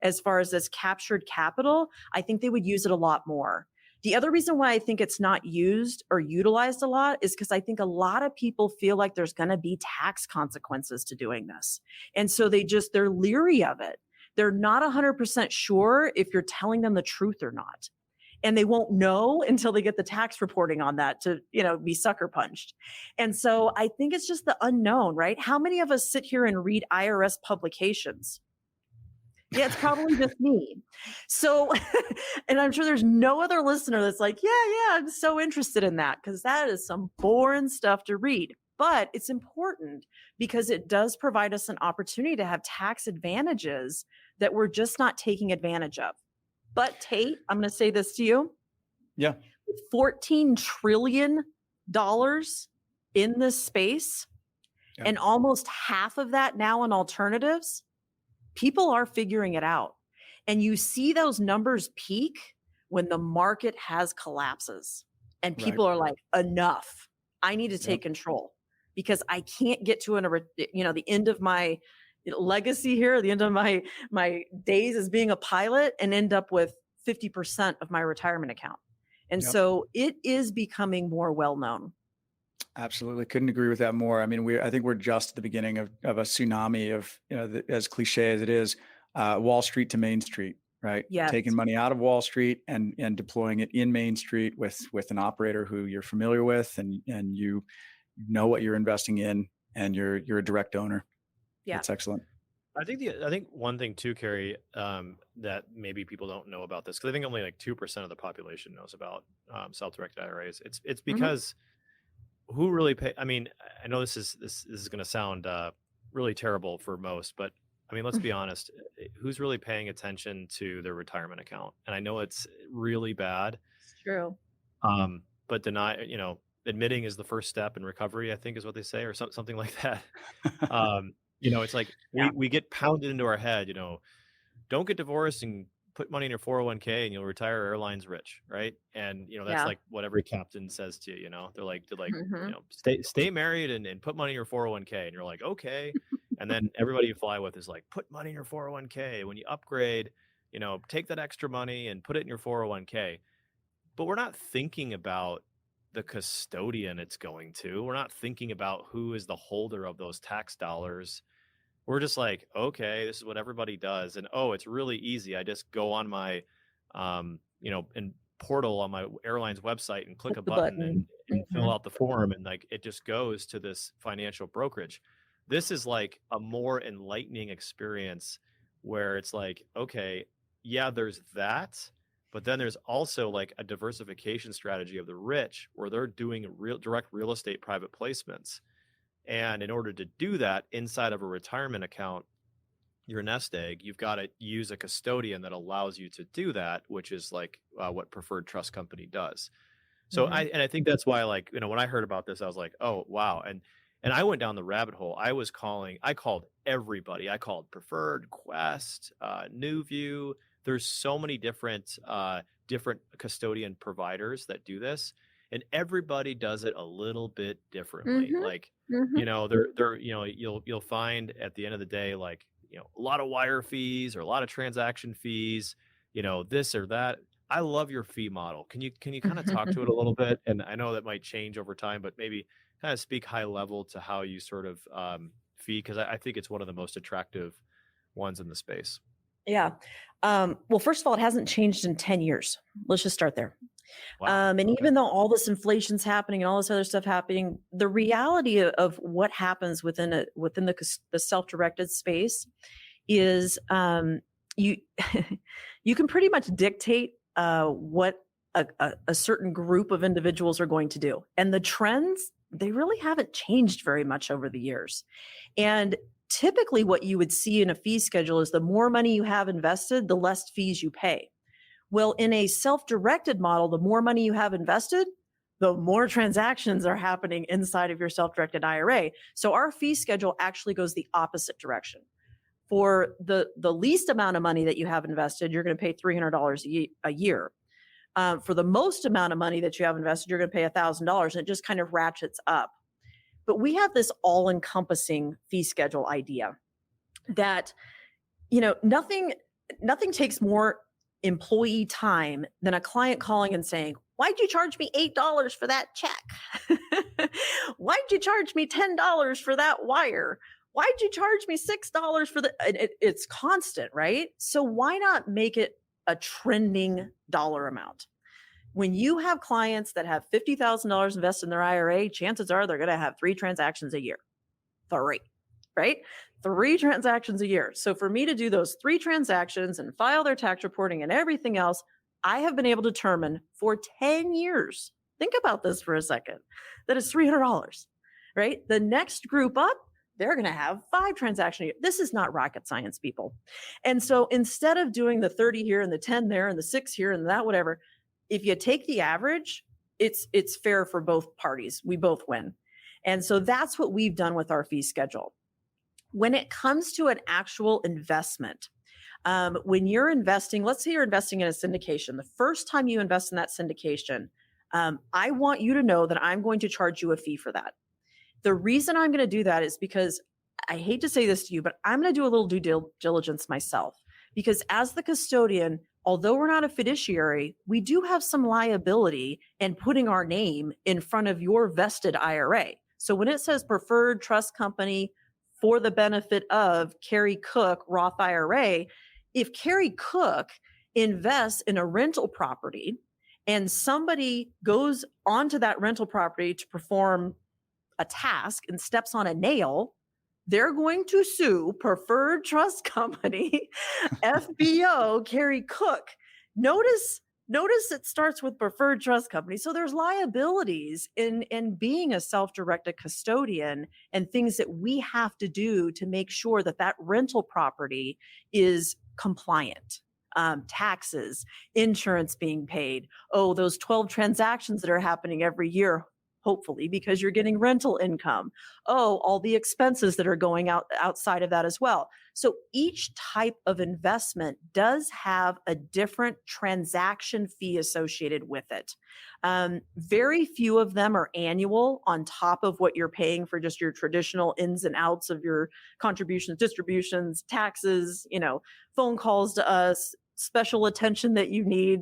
as far as this captured capital, I think they would use it a lot more. The other reason why I think it's not used or utilized a lot is because I think a lot of people feel like there's going to be tax consequences to doing this. And so they're leery of it. They're not 100% sure if you're telling them the truth or not. And they won't know until they get the tax reporting on that to, be sucker punched. And so I think it's just the unknown, right? How many of us sit here and read IRS publications? Yeah, it's probably just me. So, and I'm sure there's no other listener that's like, yeah, I'm so interested in that because that is some boring stuff to read. But it's important because it does provide us an opportunity to have tax advantages that we're just not taking advantage of. But Tate, I'm going to say this to you. Yeah. With $14 trillion in this space, and almost half of that now in alternatives, people are figuring it out. And you see those numbers peak when the market has collapses and people are like, enough, I need to take control because I can't get to the end of my legacy here, the end of my days as being a pilot and end up with 50% of my retirement account. And so it is becoming more well-known. Absolutely. Couldn't agree with that more. I mean, I think we're just at the beginning of a tsunami of, as cliche as it is, Wall Street to Main Street. right? Yes. Taking money out of Wall Street and deploying it in Main Street with an operator who you're familiar with, and you know what you're investing in, and you're a direct owner. Yeah. That's excellent. I think one thing too, Carrie, that maybe people don't know about this, because I think only like 2% of the population knows about self-directed IRAs. It's Mhm. because who really pay? I mean, I know this is going to sound really terrible for most, but I mean, let's be honest. Who's really paying attention to their retirement account? And I know it's really bad, It's true. but admitting is the first step in recovery, I think is what they say, or something like that. It's like Yeah. we get pounded into our head, don't get divorced and put money in your 401k and you'll retire airlines rich, right? And that's Yeah. like what every captain says to you, they're like, Mhm. stay married and put money in your 401k. And you're like, okay. And then everybody you fly with is like, put money in your 401k. When you upgrade, take that extra money and put it in your 401k. But we're not thinking about the custodian it's going to. We're not thinking about who is the holder of those tax dollars. We're just like, okay, this is what everybody does. And oh, it's really easy. I just go on my and portal on my airline's website and click Click a the button button. and fill Mhm. out the form, and like it just goes to this financial brokerage. This is like a more enlightening experience where it's like, okay, yeah, there's that, but then there's also like a diversification strategy of the rich where they're doing direct real estate private placements. And in order to do that inside of a retirement account, your nest egg, you've got to use a custodian that allows you to do that, which is like what Preferred Trust Company does. So Mhm. I think that's why, like, when I heard about this, I was like, oh wow. And I went down the rabbit hole. I called everybody. I called Preferred, Quest, New View. There's so many different custodian providers that do this, and everybody does it a little bit differently. Mhm. Like, Mhm. you'll find at the end of the day, like, a lot of wire fees or a lot of transaction fees, this or that. I love your fee model. Can you kind of talk to it a little bit? And I know that might change over time, but maybe kind of speak high level to how you sort of fee, because I think it's one of the most attractive ones in the space. Yeah. Well, first of all, it hasn't changed in 10 years. Let's just start there. Wow. And Okay. even though all this inflation's happening and all this other stuff happening, the reality of what happens within the self-directed space is you you can pretty much dictate what a certain group of individuals are going to do, and the trends, they really haven't changed very much over the years. And typically, what you would see in a fee schedule is the more money you have invested, the less fees you pay. Well, in a self-directed model, the more money you have invested, the more transactions are happening inside of your self-directed IRA. So our fee schedule actually goes the opposite direction. For the least amount of money that you have invested, you're going to pay $300 a year. For the most amount of money that you have invested, you're going to pay $1,000, and it just kind of ratchets up. But we have this all-encompassing fee schedule idea that nothing takes more employee time than a client calling and saying, "Why'd you charge me $8 for that check? Why'd you charge me $10 for that wire? Why'd you charge me $6 for the?" It's constant, right? So why not make it a trending dollar amount? When you have clients that have $50,000 invested in their IRA, chances are they're going to have 3 transactions a year. 3, right? 3 transactions a year. So for me to do those 3 transactions and file their tax reporting and everything else, I have been able to determine for 10 years. Think about this for a second. That is $300, right? The next group up, they're going to have 5 transactions a year. This is not rocket science, people. And so instead of doing the 30 here and the 10 there and the 6 here and that whatever, if you take the average, it's fair for both parties. We both win. And so that's what we've done with our fee schedule. When it comes to an actual investment, when you're investing, let's say you're investing in a syndication, the first time you invest in that syndication, I want you to know that I'm going to charge you a fee for that. The reason I'm going to do that is because I hate to say this to you, but I'm going to do a little due diligence myself, because as the custodian, although we're not a fiduciary, we do have some liability in putting our name in front of your vested IRA. So when it says Preferred Trust Company for the benefit of Carrie Cook Roth IRA, if Carrie Cook invests in a rental property and somebody goes onto that rental property to perform a task and steps on a nail, they're going to sue Preferred Trust Company, FBO, Carrie Cook. Notice it starts with Preferred Trust Company. So there's liabilities in being a self-directed custodian and things that we have to do to make sure that that rental property is compliant. Taxes, insurance being paid. Oh, those 12 transactions that are happening every year, hopefully, because you're getting rental income. Oh, all the expenses that are going outside of that as well. So each type of investment does have a different transaction fee associated with it. Very few of them are annual on top of what you're paying for just your traditional ins and outs of your contributions, distributions, taxes, phone calls to us, special attention that you need,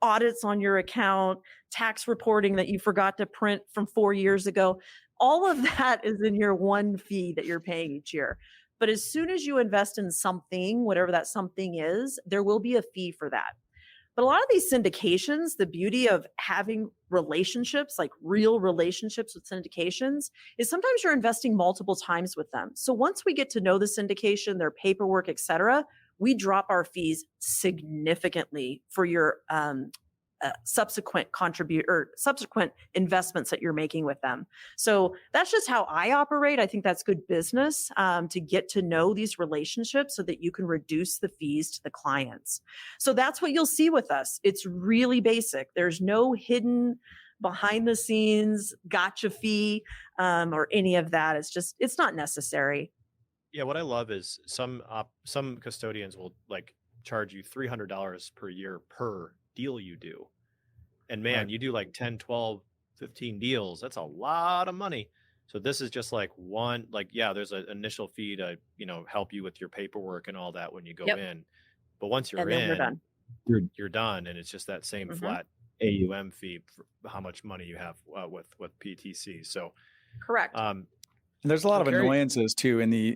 audits on your account, tax reporting that you forgot to print from 4 years ago. All of that is in your one fee that you're paying each year. But as soon as you invest in something, whatever that something is, there will be a fee for that. But a lot of these syndications, the beauty of having relationships, like real relationships with syndications, is sometimes you're investing multiple times with them. So once we get to know the syndication, their paperwork, et cetera, we drop our fees significantly for your subsequent investments that you're making with them. So that's just how I operate. I think that's good business to get to know these relationships so that you can reduce the fees to the clients. So that's what you'll see with us. It's really basic. There's no hidden behind the scenes gotcha fee or any of that. It's not necessary. Yeah, what I love is some custodians will like charge you $300 per year per deal you do. And man, Right. you do like 10, 12, 15 deals. That's a lot of money. So this is just like one, like, yeah, there's an initial fee to, help you with your paperwork and all that when you go Yep. in. But once you're And then we're in, done. you're done. And it's just that same Mhm. flat AUM fee for how much money you have with PTC. So, Correct. And there's a lot well, of Carrie, annoyances too in the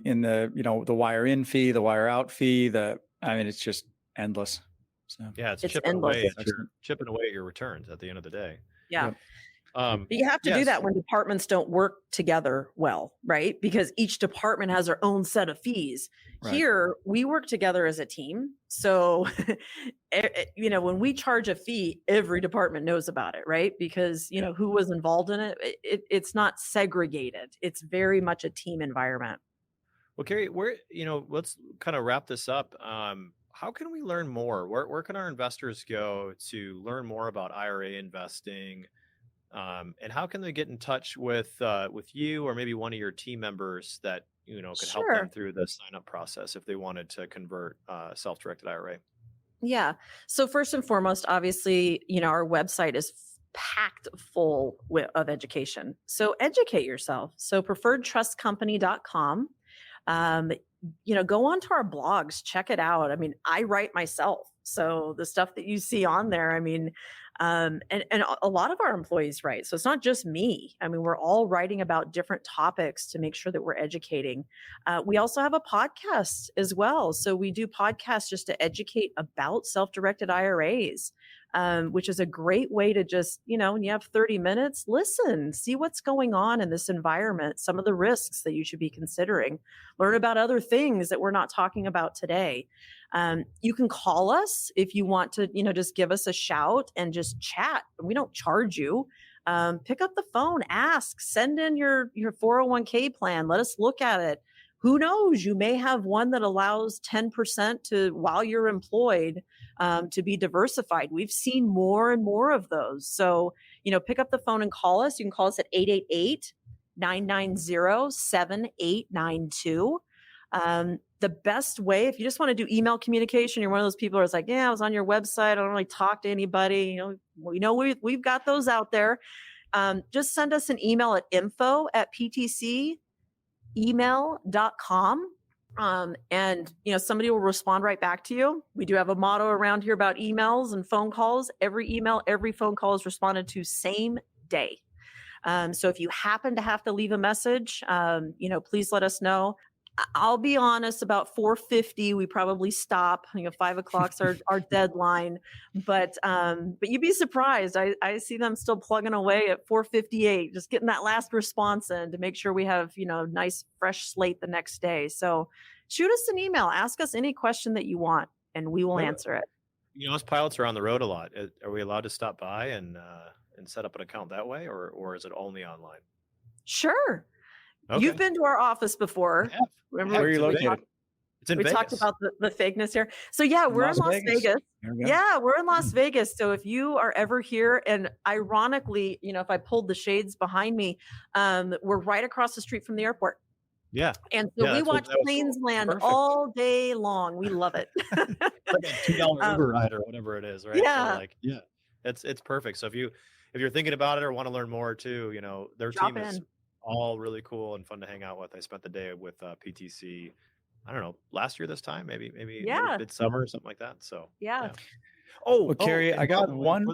the wire in fee, the wire out fee. It's just endless. So yeah, it's It's chipping endless. away at Excellent. your returns at the end of the day. Yeah. Yep. Um, But you have to do yes. that when departments don't work together well, right? Because each department has their own set of fees. Right. Here, we work together as a team. So, when we charge a fee, every department knows about it, right? Because, who was involved in it, it's not segregated. It's very much a team environment. Well, Carrie, let's kind of wrap this up. How can we learn more? Where can our investors go to learn more about IRA investing? And how can they get in touch with you or maybe one of your team members that could help them Sure. through the sign up process if they wanted to convert self-directed IRA? Yeah. So first and foremost, obviously, our website is packed full of education. So educate yourself. So preferredtrustcompany.com. Go onto our blogs, check it out. I mean, I write myself. So the stuff that you see on there, and a lot of our employees write. So it's not just me. I mean, we're all writing about different topics to make sure that we're educating. We also have a podcast as well. So we do podcasts just to educate about self-directed IRAs, which is a great way to just, when you have 30 minutes, listen, see what's going on in this environment, some of the risks that you should be considering, learn about other things that we're not talking about today. You can call us if you want to, just give us a shout and just chat. We don't charge you. Pick up the phone, ask, send in your 401k plan. Let us look at it. Who knows? You may have one that allows 10% to while you're employed to be diversified. We've seen more and more of those. So, pick up the phone and call us. You can call us at 888-990-7892. The best way, if you just want to do email communication, you're one of those people who's like, yeah, I was on your website. I don't really talk to anybody. We've got those out there. Just send us an email at info@ptcemail.com. And somebody will respond right back to you. We do have a motto around here about emails and phone calls. Every email, every phone call is responded to same day. So if you happen to have to leave a message, please let us know. I'll be honest, about 4:50, we probably stop. 5 o'clock's our deadline. But you'd be surprised. I see them still plugging away at 4:58, just getting that last response in to make sure we have, nice fresh slate the next day. So shoot us an email, ask us any question that you want, and we will What- answer it. Us pilots are on the road a lot. Are we allowed to stop by and set up an account that way, or is it only online? Sure. Okay. You've been to our office before. I have. Remember Where are you It's in located? Vegas. It's in we Vegas. talked about the fakeness here. So yeah, we're in Las Vegas. There we go. Yeah, we're in Las Vegas. So if you are ever here, and ironically, if I pulled the shades behind me, we're right across the street from the airport. Yeah. And so Yeah, we that's what- watch that was planes land perfect. all day long. We love it. Like a $2 Uber ride or whatever it is, right? yeah. So it's perfect. So if you're thinking about it or want to learn more too, their Drop team is in. all really cool and fun to hang out with. I spent the day with PTC. I don't know, last year this time, maybe Yeah. midsummer or something like that. So Yeah. Well, Carrie, and I got by the way, one.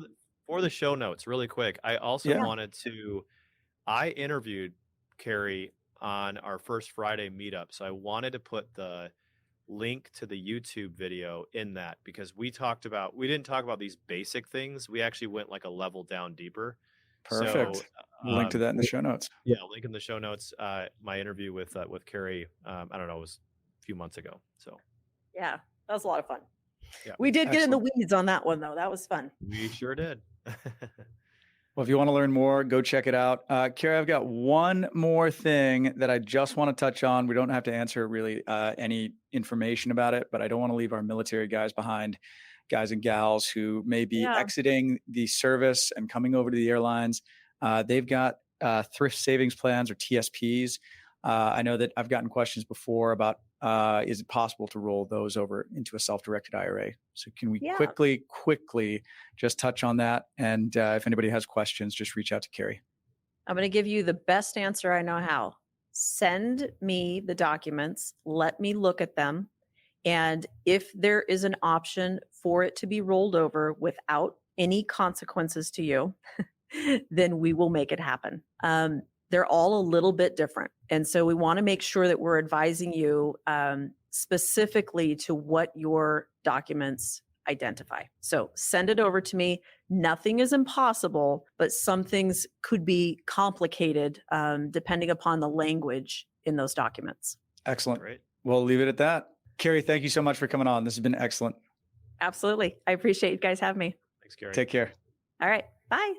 for the show notes, really quick. I also Yeah. wanted to. I interviewed Carrie on our first Friday meetup, so I wanted to put the link to the YouTube video in that because we didn't talk about these basic things. We actually went like a level down deeper. Perfect. So, Link to that in the show notes. yeah, link in the show notes. My interview with Carrie, I don't know, it was a few months ago. So Yeah. That was a lot of fun. Yeah. We did get in the weeds on that one though. That was fun. we sure did. Well, if you want to learn more, go check it out. Carrie, I've got one more thing that I just want to touch on. We don't have to answer really any information about it, but I don't want to leave our military guys behind, guys and gals who may be Yeah. exiting the service and coming over to the airlines. They've got thrift savings plans or TSPs. I know that I've gotten questions before about is it possible to roll those over into a self-directed IRA? So can we Yeah. quickly just touch on that? And if anybody has questions, just reach out to Carrie. I'm going to give you the best answer I know how. Send me the documents. Let me look at them. And if there is an option for it to be rolled over without any consequences to you, then we will make it happen. They're all a little bit different. And so we want to make sure that we're advising you specifically to what your documents identify. So send it over to me. Nothing is impossible, but some things could be complicated depending upon the language in those documents. Excellent. Great. We'll leave it at that. Carrie, thank you so much for coming on. This has been excellent. Absolutely. I appreciate you guys having me. Thanks, Carrie. Take care. All right. Bye.